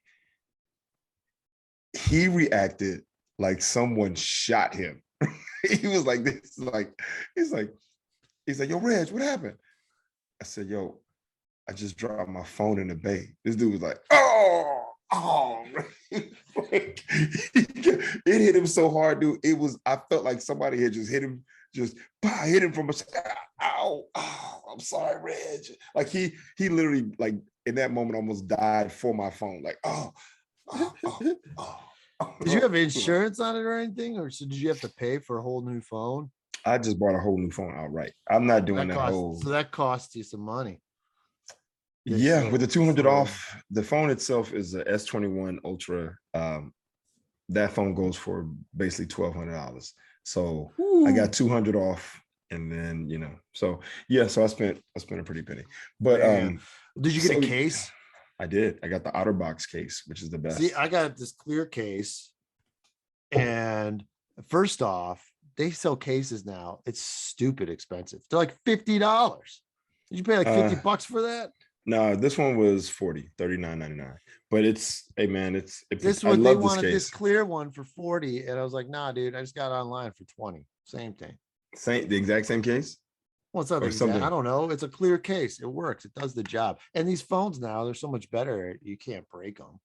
He reacted like someone shot him. He was like this, he's like, yo, Reg, what happened? I said, yo, I just dropped my phone in the bay. This dude was like, oh, like, it hit him so hard, dude. I felt like somebody had just hit him, hit him from a, ow, I'm sorry, Reg. Like he literally, like in that moment almost died for my phone. Like, Did you have insurance on it or anything? Or so did you have to pay for a whole new phone? I just bought a whole new phone outright. I'm not doing that whole. So that costs you some money. Yeah, with the 200 off, the phone itself is a S21 Ultra. That phone goes for basically $1,200. So I got 200 off, and then so yeah, so I spent a pretty penny. But did you get a case? I did. I got the OtterBox case, which is the best. See, I got this clear case, and first off, they sell cases now. It's stupid expensive. They're like $50. Did you pay like $50 for that? No, this one was $39.99. But hey man, this one they wanted this clear one for $40, and I was like, nah, dude, I just got it online for $20. Same thing. The exact same case? Well, it's not the exact, I don't know. It's a clear case. It works. It does the job. And these phones now, they're so much better. You can't break them.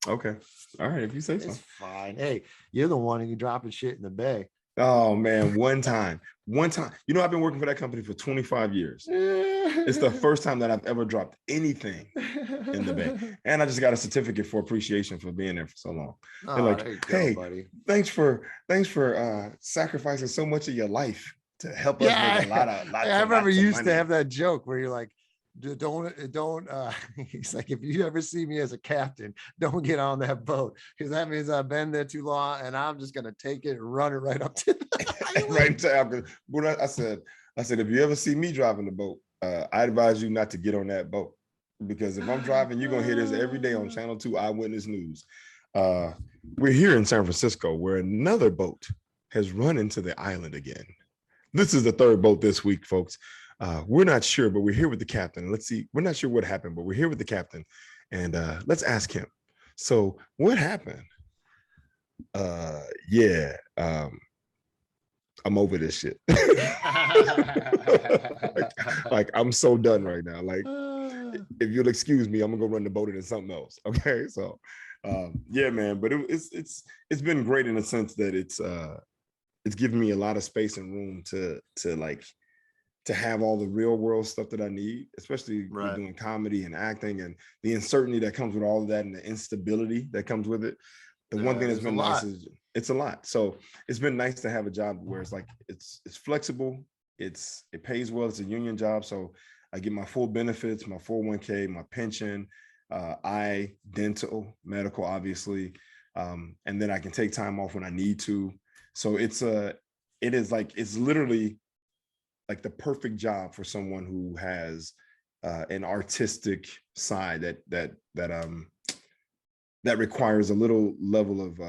Okay. All right. If you say so. It's fine. Hey, you're the one who dropping shit in the bay. Oh man, one time. I've been working for that company for 25 years. It's the first time that I've ever dropped anything in the bay. And I just got a certificate for appreciation for being there for so long. They're like, hey, buddy. Thanks for sacrificing so much of your life to help us make a lot of I remember you used to have that joke where you're like, don't he's like, if you ever see me as a captain, don't get on that boat, because that means I've been there too long and I'm just gonna take it and run it right up to the right to what I said, if you ever see me driving the boat, I advise you not to get on that boat, because if I'm driving, you're gonna hear this every day on Channel 2 Eyewitness News. We're here in San Francisco where another boat has run into the island again. This is the third boat this week, folks. We're not sure, but we're here with the captain. Let's see. We're not sure what happened, but we're here with the captain, and let's ask him. So what happened? I'm over this shit. like I'm so done right now. Like, if you'll excuse me, I'm gonna go run the boat into something else. Okay, so yeah, man. But it's been great in the sense that it's given me a lot of space and room to have all the real world stuff that I need, especially with doing comedy and acting, and the uncertainty that comes with all of that and the instability that comes with it. The one thing that's been nice is it's a lot. So it's been nice to have a job where it's like it's flexible, it pays well, it's a union job. So I get my full benefits, my 401k, my pension, eye, dental, medical, obviously. And then I can take time off when I need to. So it's literally like the perfect job for someone who has an artistic side that requires a little level of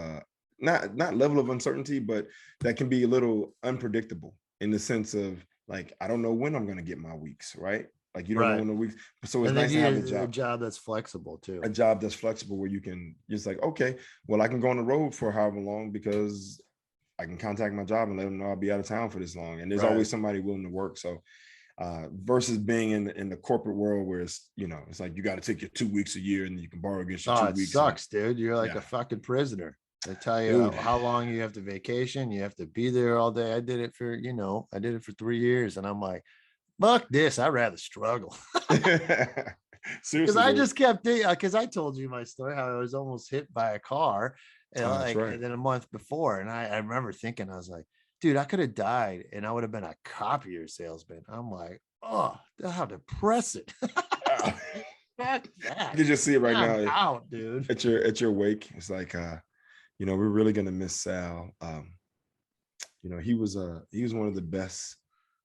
not level of uncertainty, but that can be a little unpredictable in the sense of like, I don't know when I'm going to get my weeks, right? Like you don't know when the weeks. So it's nice to have a job that's flexible too. A job that's flexible where you can just like, okay, well, I can go on the road for however long because I can contact my job and let them know I'll be out of town for this long. And there's always somebody willing to work. So versus being in the corporate world where it's, it's like you got to take your 2 weeks a year and you can borrow against your Oh, 2 it weeks. sucks, dude. You're like Yeah. a fucking prisoner. They tell you Dude. how long you have to vacation. You have to be there all day. I did it for 3 years, and I'm like, fuck this. I'd rather struggle. Seriously, because I just kept because I told you my story how I was almost hit by a car, and that's right. and then a month before, and I remember thinking, I was like, dude, I could have died and I would have been a copier salesman. I'm like, oh, how depressing. Fuck that. You can just see it right now. Out, dude. At your wake, it's like we're really gonna miss Sal. He was one of the best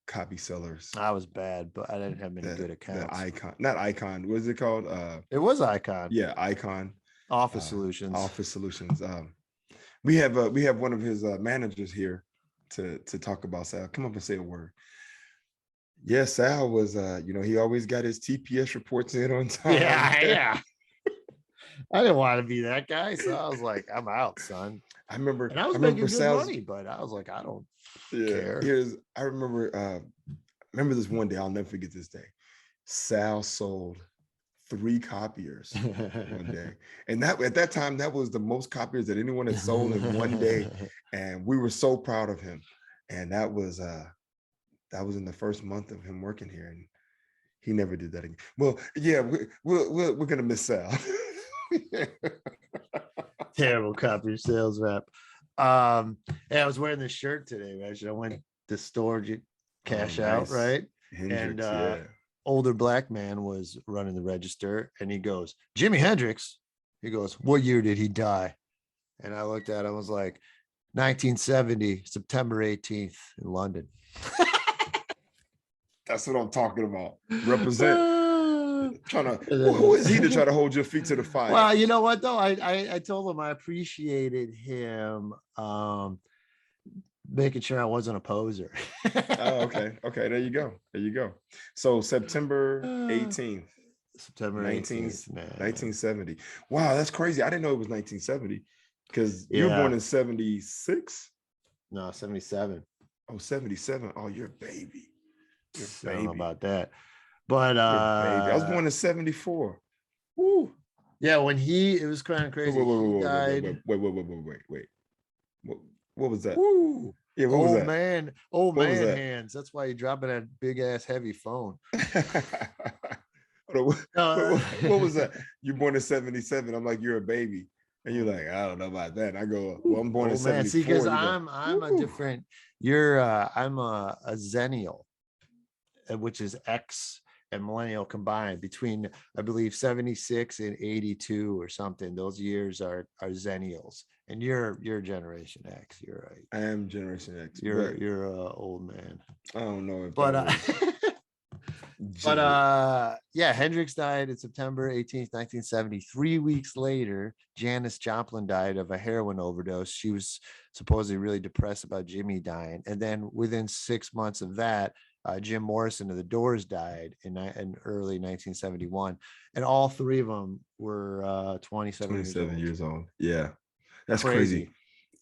copy sellers. I was bad, but I didn't have many good accounts. Not Icon. What is it called? It was Icon. Yeah, Icon. Office Solutions. Office Solutions. We have one of his managers here to talk about Sal. Come up and say a word. Yeah, Sal was he always got his TPS reports in on time. Yeah. I didn't want to be that guy, so I was like, I'm out, son. I remember, and I was making good money, but I was like, I don't care. I remember this one day. I'll never forget this day. Sal sold 3 copiers one day, and that at that time that was the most copiers that anyone had sold in one day, and we were so proud of him. And that was in the first month of him working here, and he never did that again. Well, yeah, we're gonna miss Sal. Terrible copier sales rep. I was wearing this shirt today, Reggie. I went to the store to cash out, right? Hendrix, and older black man was running the register, and he goes, Jimi Hendrix. He goes, what year did he die? And I looked at him, I was like, 1970, September 18th in London. That's what I'm talking about. Represent. Who is he to try to hold your feet to the fire? Well, you know what though? I told him I appreciated him making sure I wasn't a poser. Oh, okay. There you go. So September 18th. September 18th, 1970. Wow, that's crazy. I didn't know it was 1970 because you were born in 76. No, 77. Oh, 77. Oh, you're a baby. I don't know about that. But I was born in 74. Woo. Yeah, when it was kind of crazy. He died. Wait. What was that? Woo. Yeah, what was that? Old man hands. That's why you're dropping that big ass heavy phone. What was that? You're born in 77. I'm like, you're a baby. And you're like, I don't know about that. I go, well, I'm born in 74. See, because I'm a different, I'm a zennial, which is X and millennial combined between, I believe, 76 and 82 or something. Those years are zennials. And you're Generation X. You're right. I am Generation X. You're an old man. I don't know if yeah, Hendrix died on September 18th, 1970. 3 weeks later, Janis Joplin died of a heroin overdose. She was supposedly really depressed about Jimmy dying. And then within 6 months of that, Jim Morrison of the Doors died in early 1971. And all 3 of them were 27 years old. Yeah, that's crazy.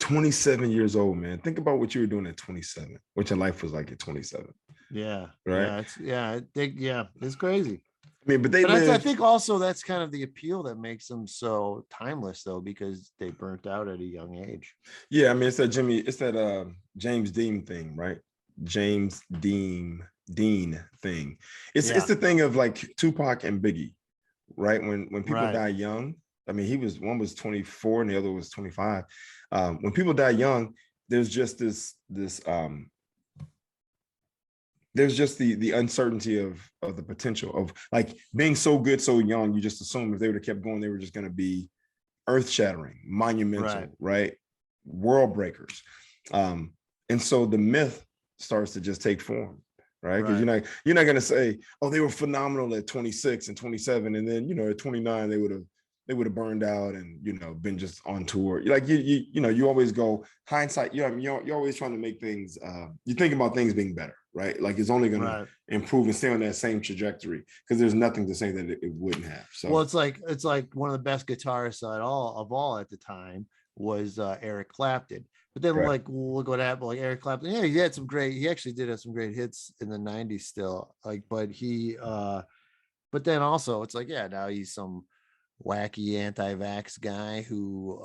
27 years old, man. Think about what you were doing at 27, what your life was like at 27. Yeah. Right. It's crazy. I mean, but I think also that's kind of the appeal that makes them so timeless, though, because they burnt out at a young age. Yeah, I mean, it's that James Dean thing, right? James Dean thing. It's the thing of like Tupac and Biggie, right? When people die young. I mean, one was 24 and the other was 25. When people die young, there's just there's just the uncertainty of the potential of like being so good so young. You just assume if they would have kept going, they were just going to be earth-shattering, monumental, right? World breakers. And so the myth starts to just take form, right? Because you're not going to say, oh, they were phenomenal at 26 and 27, and then at 29 they would have burned out and been just on tour. Like you always go hindsight. You're always trying to make things. You think about things being better, right? Like it's only going to improve and stay on that same trajectory because there's nothing to say that it wouldn't have. So well, it's like one of the best guitarists of all at the time was Eric Clapton. But then Right. like look what happened. Like Eric Clapton, yeah, he actually did have some great hits in the 90s still. Like, but then also it's like, yeah, now he's some wacky anti-vax guy who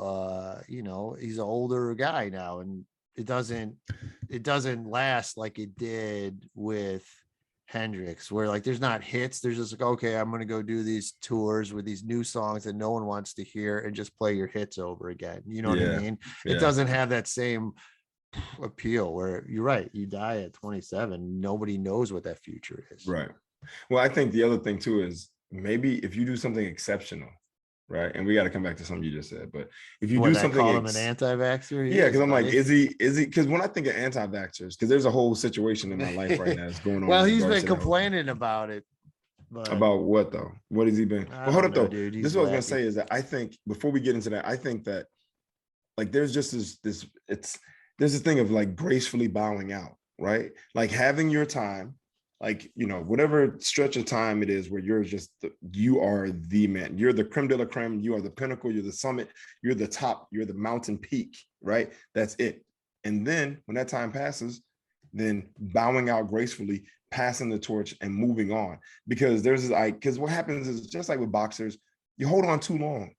he's an older guy now, and it doesn't last like it did with Hendrix, where like there's not hits, there's just like, okay, I'm gonna go do these tours with these new songs that no one wants to hear and just play your hits over again. You know what I Yeah. mean? It Yeah. doesn't have that same appeal, where you're right, you die at 27, nobody knows what that future is. Right. Well, I think the other thing too is maybe if you do something exceptional, right? And we got to come back to something you just said, but if you What, do I something, call him an anti-vaxxer? He yeah, because is, I'm like, buddy. is he? Because when I think of anti-vaxxers, because there's a whole situation in my life right now that's going on Well, in he's regards been to that whole thing. complaining about it, but About what though? What has he been? I Well, hold don't up know, though. dude. This He's is what I was gonna wacky. say is that I think before we get into that, I think that like there's just there's this thing of like gracefully bowing out, right? Like having your time, like whatever stretch of time it is where you are the man, you're the creme de la creme, you are the pinnacle, you're the summit, you're the top, you're the mountain peak, right? That's it. And then when that time passes, then bowing out gracefully, passing the torch and moving on. Because because what happens is just like with boxers, you hold on too long.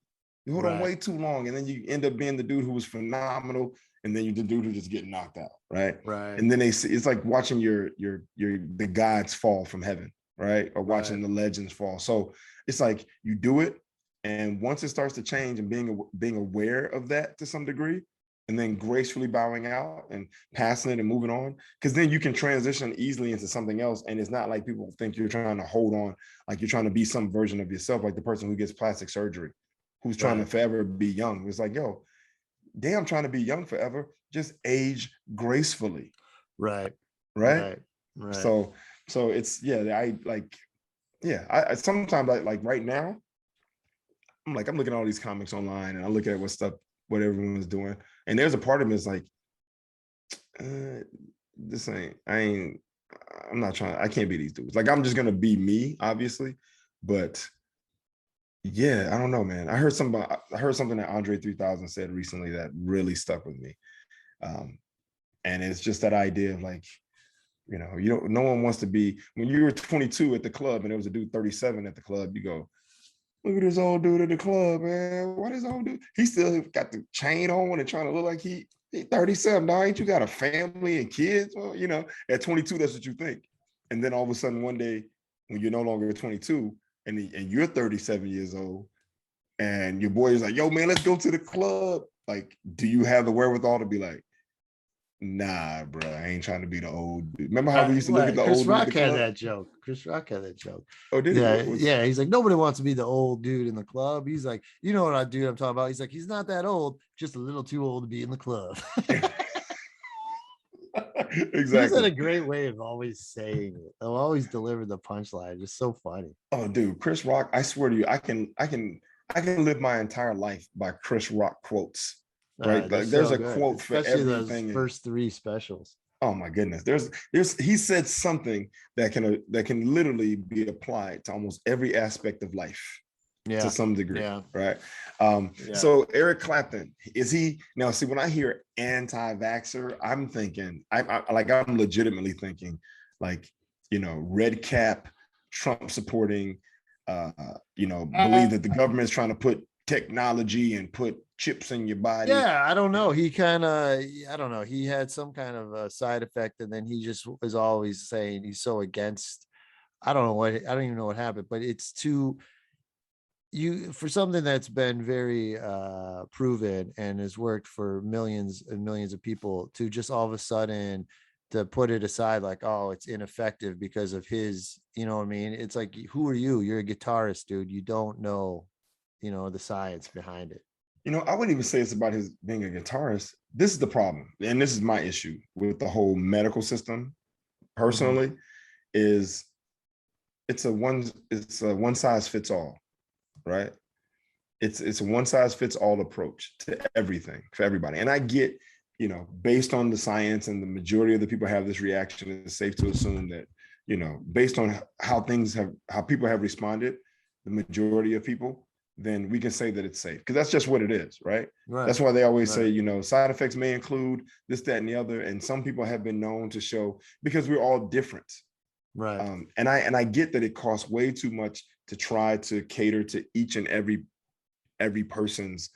You hold on Right. way too long, and then you end up being the dude who was phenomenal, and then you're the dude who just get knocked out, right? Right. And then it's like watching the gods fall from heaven, right? Or watching Right. the legends fall. So it's like you do it, and once it starts to change and being aware of that to some degree, and then gracefully bowing out and passing it and moving on, because then you can transition easily into something else, and it's not like people think you're trying to hold on, like you're trying to be some version of yourself, like the person who gets plastic surgery who's trying to Right. forever be young. It's like, yo, damn, trying to be young forever, just age gracefully, Right. right? Right. Right. So it's I like, I sometimes like right now, I'm looking at all these comics online and I look at what everyone's doing. And there's a part of me that's like, this ain't, I'm not trying, I can't be these dudes. Like, I'm just gonna be me, obviously. But yeah, I don't know, man. I heard something that Andre 3000 said recently that really stuck with me. And it's just that idea of like, no one wants to be, when you were 22 at the club and there was a dude 37 at the club, you go, look at this old dude at the club, man. What is old dude? He still got the chain on and trying to look like he 37. Now, ain't you got a family and kids? Well, at 22, that's what you think. And then all of a sudden one day when you're no longer 22, and you're 37 years old, and your boy is like, yo, man, let's go to the club. Like, do you have the wherewithal to be like, nah, bro, I ain't trying to be the old dude. Remember how we used to look at the Chris old dude at Rock the had club? that joke. Chris Rock had that joke. Oh, did he? Yeah, What was? yeah. He's like, nobody wants to be the old dude in the club. He's like, you know what I do? I'm talking about. He's like, he's not that old, just a little too old to be in the club. He just had Exactly. a great way of always saying it. He'll always deliver the punchline. It's so funny. Oh, dude, Chris Rock. I swear to you, I can live my entire life by Chris Rock quotes. Right? They're Like, there's so a good, quote for especially those everything. first three specials. Oh my goodness. He said something that can literally be applied to almost every aspect of life to Yeah, some degree, yeah, right? yeah. So Eric Clapton, is he now? See, when I hear anti-vaxxer, I'm thinking, I'm legitimately thinking, like, red cap, Trump supporting, believe that the government's trying to put technology and put chips in your body. Yeah, I don't know. I don't know. He had some kind of a side effect, and then he just was always saying he's so against. I don't even know what happened, but it's too for something that's been very proven and has worked for millions and millions of people to just all of a sudden to put it aside, like, oh, it's ineffective because of his, you know what I mean? It's like, who are you? You're a guitarist, dude. You don't know, the science behind it. I wouldn't even say it's about his being a guitarist. This is the problem, and this is my issue with the whole medical system. Personally, Mm-hmm. is it's a one size fits all, right? It's a one size fits all approach to everything for everybody. And I get, based on the science and the majority of the people have this reaction, it's safe to assume that, based on how people have responded, the majority of people, then we can say that it's safe, because that's just what it is, right? Right. That's why they always say, side effects may include this, that, and the other. And some people have been known to show, because we're all different. Right. And I get that it costs way too much to try to cater to each and every person's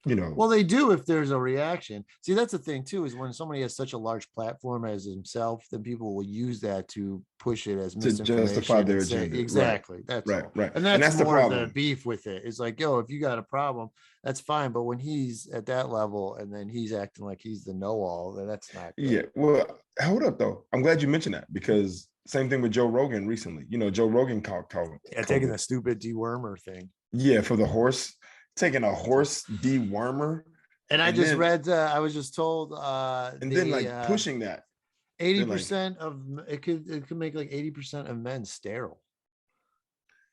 Well, they do if there's a reaction. See, that's the thing too, is when somebody has such a large platform as himself, then people will use that to push it as misinformation, to justify their agenda. Exactly. Right. That's all. Right. And that's the more problem. of the beef with it. It's like, yo, if you got a problem, that's fine. But when he's at that level and then he's acting like he's the know-all, then that's not good. Yeah. Well, hold up though. I'm glad you mentioned that, because same thing with Joe Rogan recently. Joe Rogan called taking the stupid dewormer thing. Yeah, for the horse, taking a horse dewormer. And I just read, I was just told, then pushing that 80% of it could make like 80% of men sterile.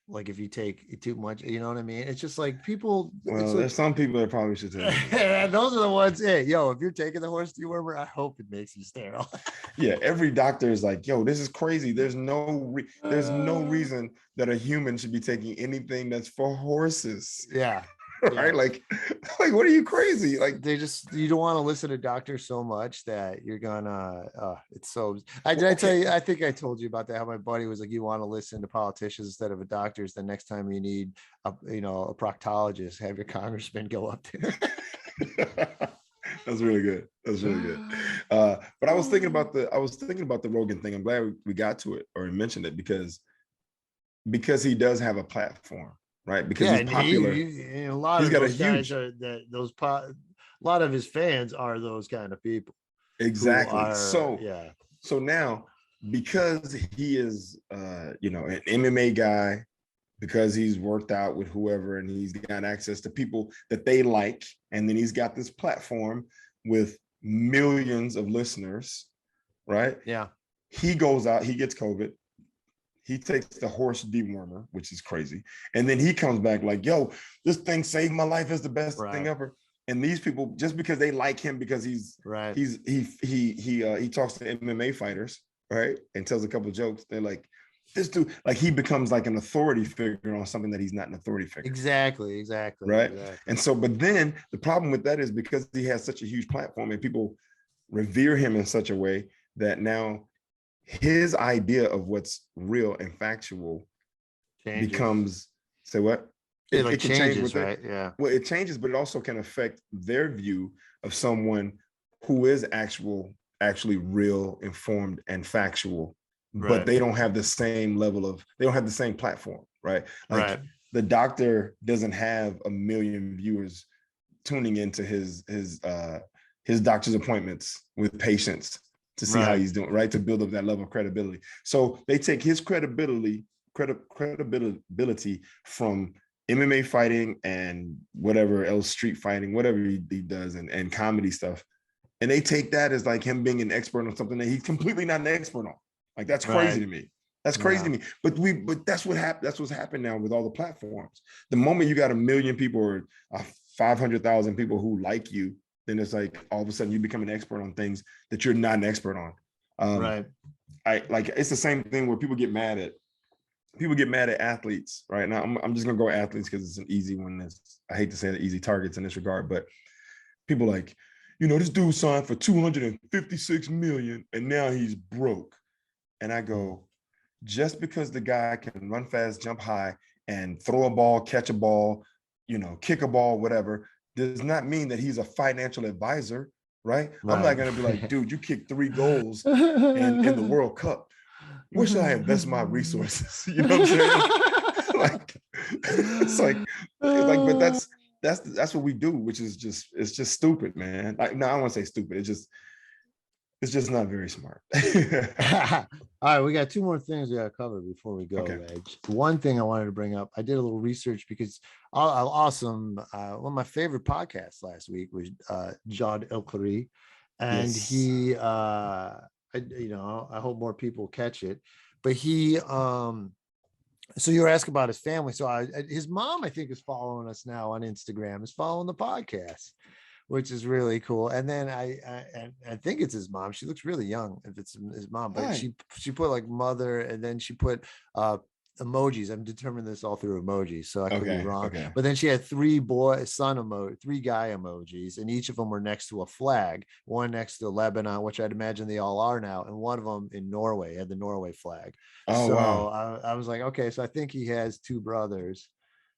Like if you take too much, you know what I mean? It's just like people. Well, there's some people that probably should take it. Those are the ones. Hey, yo, if you're taking the horse dewormer, I hope it makes you sterile. Yeah, every doctor is like, yo, this is crazy. There's no reason that a human should be taking anything that's for horses. Yeah. Right. Yeah. Like, what are you crazy? Like, you don't want to listen to doctors so much that you're gonna, it's so, I tell you, I think I told you about that, how my buddy was like, you want to listen to politicians instead of doctors. The next time you need a proctologist, have your congressman go up there. That's really good. But I was thinking about the Rogan thing. I'm glad we got to it, or mentioned it, because he does have a platform. Right, because he's popular. A lot of those guys are a lot of his fans are those kind of people. Exactly. So now, because he is an MMA guy, because he's worked out with whoever and he's got access to people that they like, and then he's got this platform with millions of listeners, right? Yeah. He goes out, he gets COVID. He takes the horse dewormer, which is crazy. And then he comes back like, yo, this thing saved my life, is the best thing ever. And these people, just because they like him, because he talks to MMA fighters, right? And tells a couple of jokes. They're like, this dude, like, he becomes like an authority figure on something that he's not an authority figure. Exactly. Right. Exactly. And so, but then the problem with that is, because he has such a huge platform and people revere him in such a way that now his idea of what's real and factual becomes, say what? It can change with right? Yeah. Well, it changes, but it also can affect their view of someone who is actually real, informed, and factual, but they don't have the same they don't have the same platform, right? Like, the doctor doesn't have 1 million viewers tuning into his doctor's appointments with patients to see how he's doing, right? To build up that level of credibility. So they take his credibility from MMA fighting and whatever else, street fighting, whatever he does, and comedy stuff. And they take that as like him being an expert on something that he's completely not an expert on. Like, that's crazy to me. That's crazy to me. But that's what happened. That's what's happened now with all the platforms. The moment you got 1 million people or 500,000 people who like you, then it's like all of a sudden you become an expert on things that you're not an expert on. It's the same thing where people get mad at athletes, right? Now I'm just gonna go athletes because it's an easy one. I hate to say the easy targets in this regard, but people like, this dude signed for 256 million and now he's broke. And I go, just because the guy can run fast, jump high, and throw a ball, catch a ball, kick a ball, whatever, does not mean that he's a financial advisor, right? I'm not going to be like, dude, you kicked 3 goals in the World Cup. Where should I invest my resources? You know what I'm saying? But that's what we do, which is it's just stupid, man. Like, no, I don't want to say stupid. It's just not very smart. All right, we got 2 more things we got to cover before we go, Reg. One thing I wanted to bring up, I did a little research because one of my favorite podcasts last week was John El-Khoury, and he, I hope more people catch it, but he, so you were asking about his family. So his mom, I think, is following us now on Instagram, is following the podcast, which is really cool. And then I think it's his mom. She looks really young if it's his mom, but she put like mother, and then she put emojis. I'm determining this all through emojis, so I could be wrong. Okay. But then she had three guy emojis, and each of them were next to a flag. One next to Lebanon, which I'd imagine they all are now, and one of them in Norway had the Norway flag. Oh, So wow. I was like, okay, so I think he has two brothers.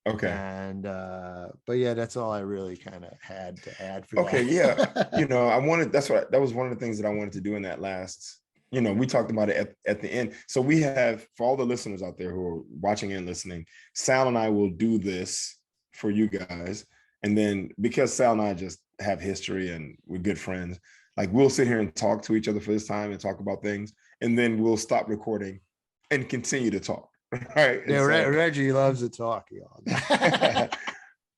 Okay. And but yeah, that's all I really kind of had to add for Okay. Yeah. that. That was one of the things that I wanted to do in that last, we talked about it at the end. So we have, for all the listeners out there who are watching and listening, Sal and I will do this for you guys. And then because Sal and I just have history and we're good friends, like we'll sit here and talk to each other for this time and talk about things. And then we'll stop recording and continue to talk. Right. Yeah, So, Reggie loves to talk, y'all.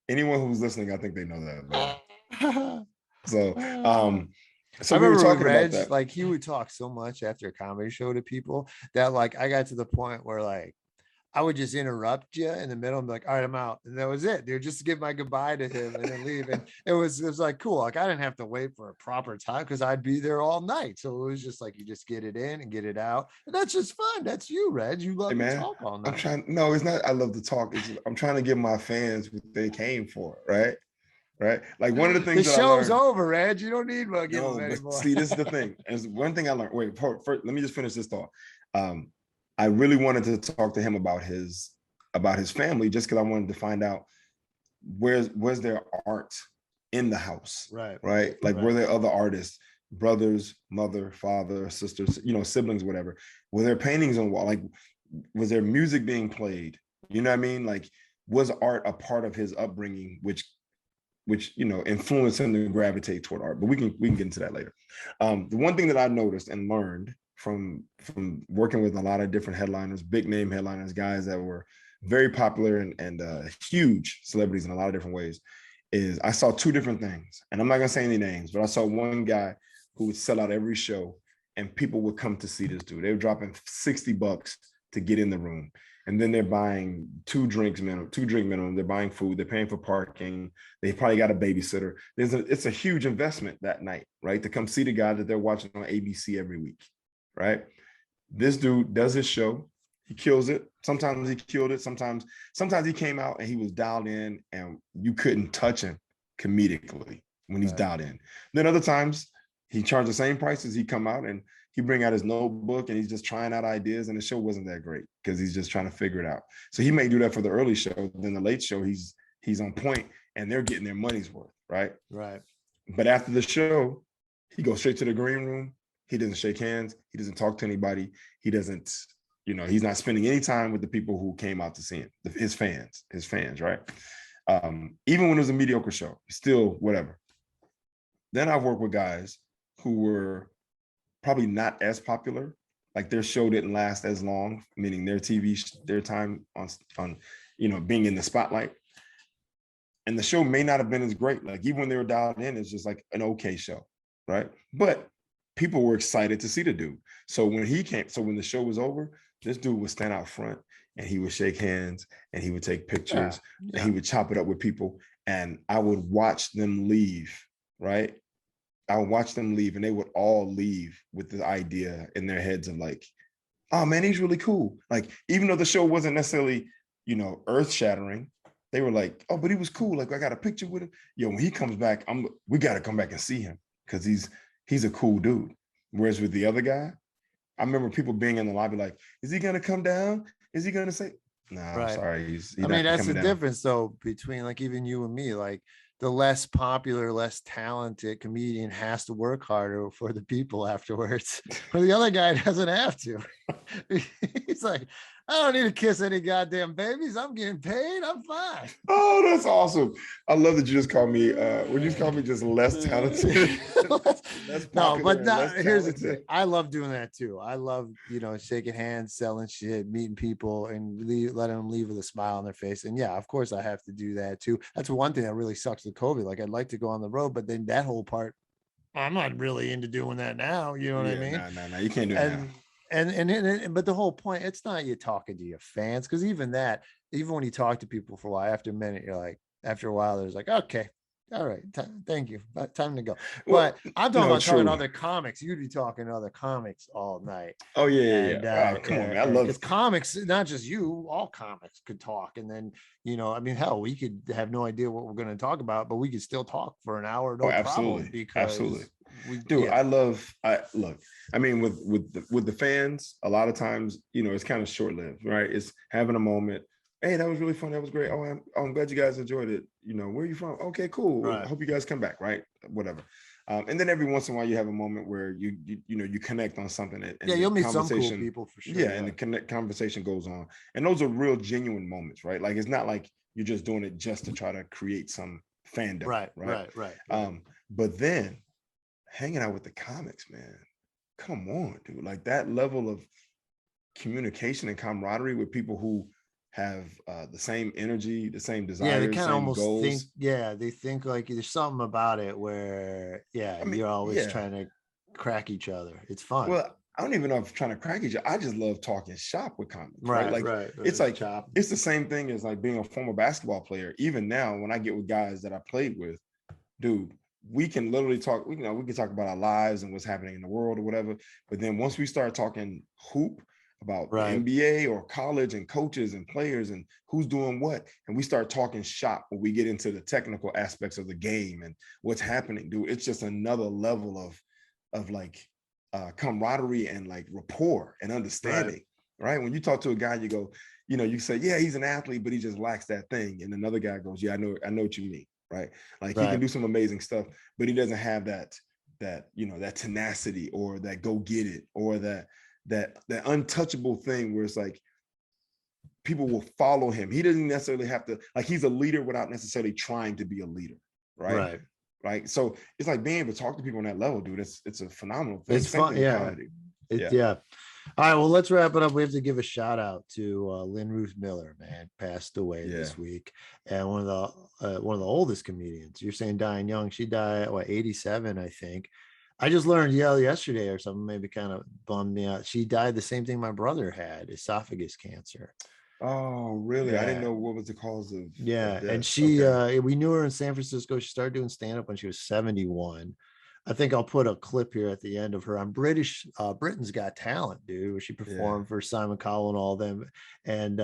anyone who's listening, I think they know that. So, I we were remember talking with about Reg, that. like he would talk so much after a comedy show to people that like I got to the point where like I would just interrupt you in the middle and be like, all right, I'm out. And that was it, dude. Just to give my goodbye to him and then leave. And it was like cool. Like I didn't have to wait for a proper time because I'd be there all night. So it was just like you just get it in and get it out. And that's just fun. That's you, Reg. You Hey love to man, talk all I'm night. trying. No, it's not. I love to talk. I'm trying to give my fans what they came for. Right. Right. Like one of the The things that I show's learned. over, Reg. You don't need to give No, them but anymore. see, this is the thing. And one thing I learned. Wait, first, let me just finish this thought. I really wanted to talk to him about his family, just because I wanted to find out where's their art in the house, Right. right? Like Right. were there other artists, brothers, mother, father, sisters, siblings, whatever? Were there paintings on the wall? Like, was there music being played? You know what I mean? Like, was art a part of his upbringing, which influenced him to gravitate toward art? But we can get into that later. The one thing that I noticed and learned from working with a lot of different headliners, big name headliners, guys that were very popular and huge celebrities in a lot of different ways, is I saw two different things. And I'm not gonna say any names, but I saw one guy who would sell out every show and people would come to see this dude. They were dropping $60 to get in the room. And then they're buying two drink minimum. They're buying food. They're paying for parking. They probably got a babysitter. It's a huge investment that night, right? To come see the guy that they're watching on ABC every week, right? This dude does his show. He kills it. Sometimes he killed it. Sometimes he came out and he was dialed in and you couldn't touch him comedically when he's dialed in. Then other times he charged the same prices. He come out and he bring out his notebook and he's just trying out ideas, and the show wasn't that great because he's just trying to figure it out. So he may do that for the early show. Then the late show, he's on point and they're getting their money's worth, right? Right. But after the show, he goes straight to the green room. He doesn't shake hands. He doesn't talk to anybody. He doesn't, he's not spending any time with the people who came out to see him, his fans, right? Even when it was a mediocre show, still whatever. Then I've worked with guys who were probably not as popular. Like their show didn't last as long, meaning their time on being in the spotlight. And the show may not have been as great. Like even when they were dialed in, it's just like an okay show, right? But people were excited to see the dude. So when the show was over, this dude would stand out front and he would shake hands and he would take pictures and he would chop it up with people. And I would watch them leave, right? I would watch them leave and they would all leave with the idea in their heads of like, oh man, he's really cool. Like, even though the show wasn't necessarily, earth shattering, they were like, oh, but he was cool. Like I got a picture with him. Yo, when he comes back, we got to come back and see him because he's a cool dude. Whereas with the other guy, I remember people being in the lobby like, is he going to come down? Is he going to say, no, I'm sorry. He's That's the down. difference though, between like even you and me, like the less popular, less talented comedian has to work harder for the people afterwards. Where the other guy doesn't have to. He's like, I don't need to kiss any goddamn babies. I'm getting paid. I'm fine. Oh, that's awesome. I love that you just called me, would you just call me just less talented? No, but here's the thing. I love doing that too. I love, shaking hands, selling shit, meeting people and letting them leave with a smile on their face. And yeah, of course I have to do that too. That's one thing that really sucks with COVID. Like I'd like to go on the road, but then that whole part, I'm not really into doing that now. You know what I mean? No, you can't do it now. But the whole point, it's not you talking to your fans, because even when you talk to people for a while, after a minute, you're like, after a while, there's like, okay, All right. Thank you. Time to go. Well, But I'm talking no, about talking true. other comics. You'd be talking other comics all night. Oh yeah, yeah, And yeah. Oh, come on, man. I love because comics, not just you, all comics could talk. And then, I mean, hell, we could have no idea what we're going to talk about, but we could still talk for an hour, Oh, no problem, absolutely, absolutely. because Dude, I love. I look. I mean, with the fans, a lot of times, it's kind of short lived, right? It's having a moment. Hey, that was really fun. That was great. Oh, I'm glad you guys enjoyed it. Where are you from? Okay, cool. I Right. hope you guys come back. Right, whatever. And then every once in a while, you have a moment where you connect on something, and Yeah, the you'll meet some cool conversation, people for sure. yeah, and the conversation goes on, and those are real genuine moments, right? Like it's not like you're just doing it just to try to create some fandom, Right, right? right. But then hanging out with the comics, man. Come on, dude. Like that level of communication and camaraderie with people who have the same energy, the same Yeah, they desires, kind of same almost think, goals. they think like there's something about it where, I mean, you're always yeah. trying to crack each other. It's fun. Well, I don't even know if I'm trying to crack each other. I just love talking shop with comics, right? Like Right. it's like Chop. it's the same thing as like being a former basketball player. Even now, when I get with guys that I played with, dude, we can literally talk, we can talk about our lives and what's happening in the world or whatever. But then once we start talking hoop about the Right. NBA or college and coaches and players and who's doing what, and we start talking shop when we get into the technical aspects of the game and what's happening, dude, it's just another level of like camaraderie and like rapport and understanding. Right. When you talk to a guy, you go, you say, yeah, he's an athlete, but he just lacks that thing. And another guy goes, yeah, I know what you mean. Right. Like he can Right. do some amazing stuff, but he doesn't have that tenacity or that go get it or that untouchable thing where it's like people will follow him. He doesn't necessarily have to, like, he's a leader without necessarily trying to be a leader. Right. Right. Right. So it's like being able to talk to people on that level, dude. It's a phenomenal thing. It's Same fun. thing with Yeah. comedy. It, Yeah. yeah. All right. Well, let's wrap it up. We have to give a shout out to Lynn Ruth Miller, man, passed away Yeah. this week, and one of the oldest comedians. You're saying dying young. She died at 87, I think. I just learned yesterday or something. Maybe kind of bummed me out. She died the same thing my brother had, esophagus cancer. Oh, really? I didn't Yeah. know what was the cause of Yeah, and death. she Okay. we knew her in San Francisco. She started doing stand up when she was 71. I think I'll put a clip here at the end of her on Britain's Got Talent, dude, where she Yeah. performed for Simon Cowell and all them. And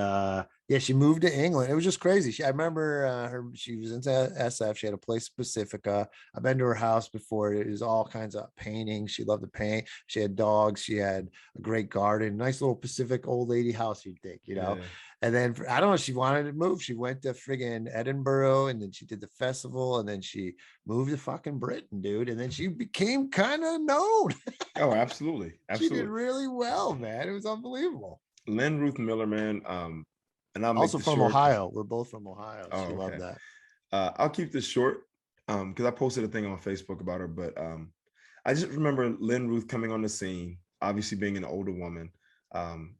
yeah, she moved to England. It was just crazy. I remember she was into SF. She had a place Pacifica. I've been to her house before. It was all kinds of painting. She loved to paint. She had dogs. She had a great garden, nice little Pacific old lady house, you'd think, Yeah. And then I don't know, she wanted to move. She went to friggin' Edinburgh, and then she did the festival, and then she moved to fucking Britain, dude. And then she became kind of known. Oh, absolutely. She did Absolutely. really well, man. It was unbelievable. Lynn Ruth Miller, man. And I'll make Also this from short. Ohio. We're both from Ohio. Oh, She loved okay. that. I'll keep this short because I posted a thing on Facebook about her, but I just remember Lynn Ruth coming on the scene, obviously being an older woman. Um,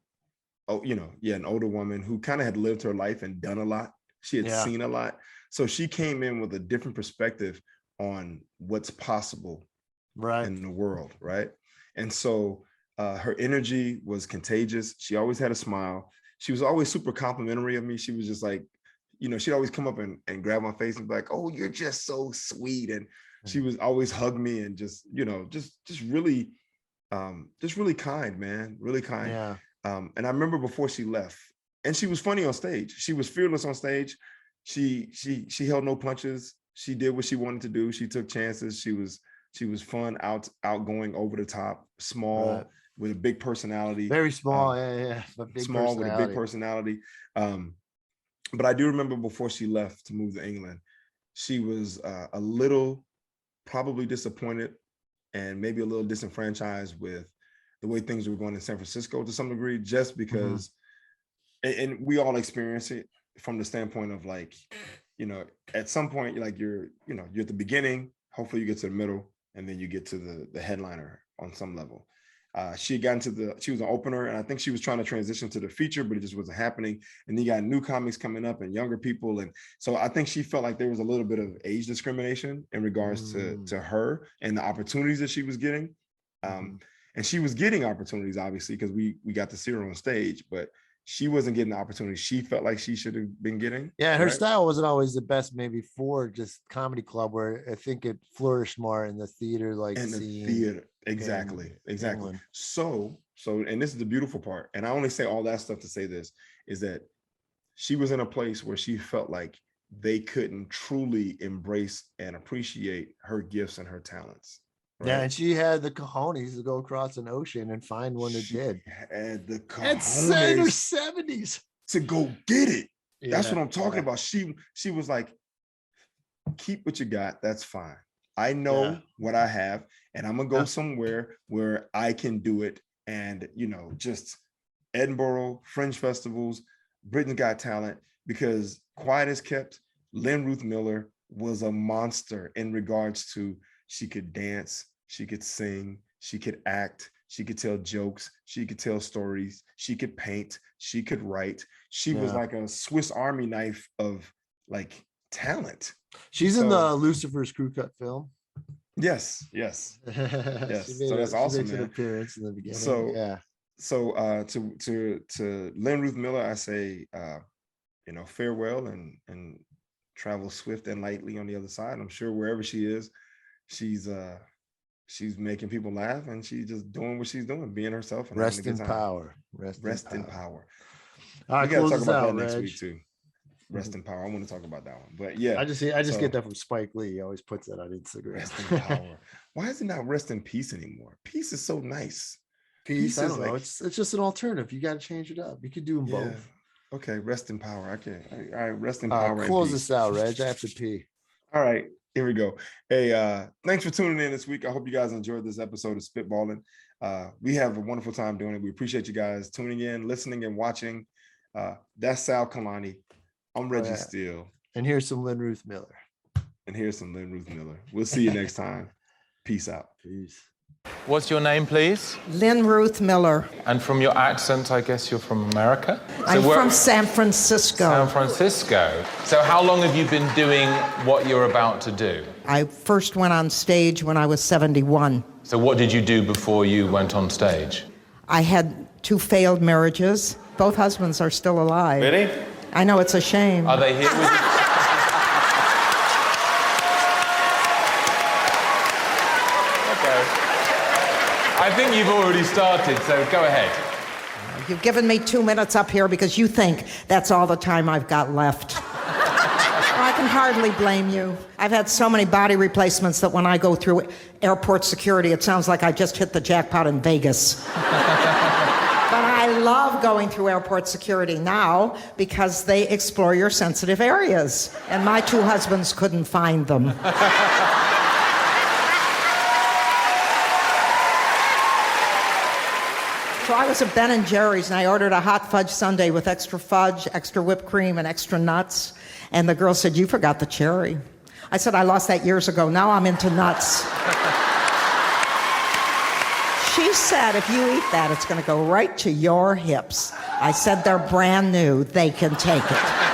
an older woman who kind of had lived her life and done a lot. She had Yeah. seen a lot. So she came in with a different perspective on what's possible Right. in the world, right? And so her energy was contagious. She always had a smile. She was always super complimentary of me. She was just like, she'd always come up and grab my face and be like, "Oh, you're just so sweet." And she was always hug me and just really, just really kind, man, really kind. Yeah. And I remember before she left, and she was funny on stage. She was fearless on stage. She held no punches. She did what she wanted to do. She took chances. She was fun, outgoing, over the top, small, Right. with a big personality. Very small. Yeah. But big Small with a big personality. personality. But I do remember before she left to move to England, she was a little probably disappointed and maybe a little disenfranchised with the way things were going in San Francisco to some degree, just because, and we all experience it from the standpoint of like, at some point, like you're at the beginning, hopefully you get to the middle, and then you get to the headliner on some level. She was an opener, and I think she was trying to transition to the feature, but it just wasn't happening. And you got new comics coming up and younger people. And so I think she felt like there was a little bit of age discrimination in regards to her and the opportunities that she was getting. And she was getting opportunities, obviously, because we got to see her on stage, but she wasn't getting the opportunity she felt like she should have been getting. Yeah, her right? style wasn't always the best, maybe for just comedy club, where I think it flourished more in the theater, like In the scene. theater. Exactly. Exactly. So, and this is the beautiful part. And I only say all that stuff to say this, is that she was in a place where she felt like they couldn't truly embrace and appreciate her gifts and her talents. Right? Yeah, and she had the cojones to go across an ocean and find one that did. Had the In her cojones 70s to go get it. That's Yeah, what I'm talking yeah. about. She was like, keep what you got. That's fine. I know Yeah. what I have, and I'm gonna go Yeah. somewhere where I can do it. And just Edinburgh, Fringe festivals, Britain's Got Talent, because quiet as kept, Lynn Ruth Miller was a monster in regards to she could dance, she could sing, she could act, she could tell jokes, she could tell stories, she could paint, she could write. She was Yeah. like a Swiss Army knife of like talent. She's in the Lucifer's Crew Cut film. Yes. Yes. So that's awesome, She makes man. an appearance in the beginning. So yeah. To Lynn Ruth Miller, I say farewell and travel swift and lightly on the other side. I'm sure wherever she is, she's making people laugh, and she's just doing what she's doing, being herself and Rest having a in good time. power. Rest in power. All right, We gotta talk about that out, next Reg. week too. Rest in power. I want to talk about that one. But yeah, I just get that from Spike Lee. He always puts that on Instagram. Rest in power. Why is it not rest in peace anymore? Peace is so nice. Peace, I is don't know. It's just an alternative. You got to change it up. You could do them both. Okay, rest in power. I can't. All right, rest in power. Close this out, Reg. I have to pee. All right, here we go. Hey, thanks for tuning in this week. I hope you guys enjoyed this episode of Spitballin. We have a wonderful time doing it. We appreciate you guys tuning in, listening, and watching. That's Sal Kalani. I'm Reggie Steele. And here's some Lynn Ruth Miller. We'll see you next time. Peace out. Peace. What's your name, please? Lynn Ruth Miller. And from your accent, I guess you're from America? I'm from San Francisco. San Francisco. So how long have you been doing what you're about to do? I first went on stage when I was 71. So what did you do before you went on stage? I had 2 failed marriages. Both husbands are still alive. Really? I know, it's a shame. Are they here with you? I think you've already started, so go ahead. You've given me 2 minutes up here because you think that's all the time I've got left. Well, I can hardly blame you. I've had so many body replacements that when I go through airport security, it sounds like I just hit the jackpot in Vegas. But I love going through airport security now because they explore your sensitive areas. And my 2 husbands couldn't find them. So I was at Ben & Jerry's and I ordered a hot fudge sundae with extra fudge, extra whipped cream, and extra nuts. And the girl said, "You forgot the cherry." I said, "I lost that years ago. Now I'm into nuts." She said, "If you eat that, it's going to go right to your hips." I said, "They're brand new. They can take it."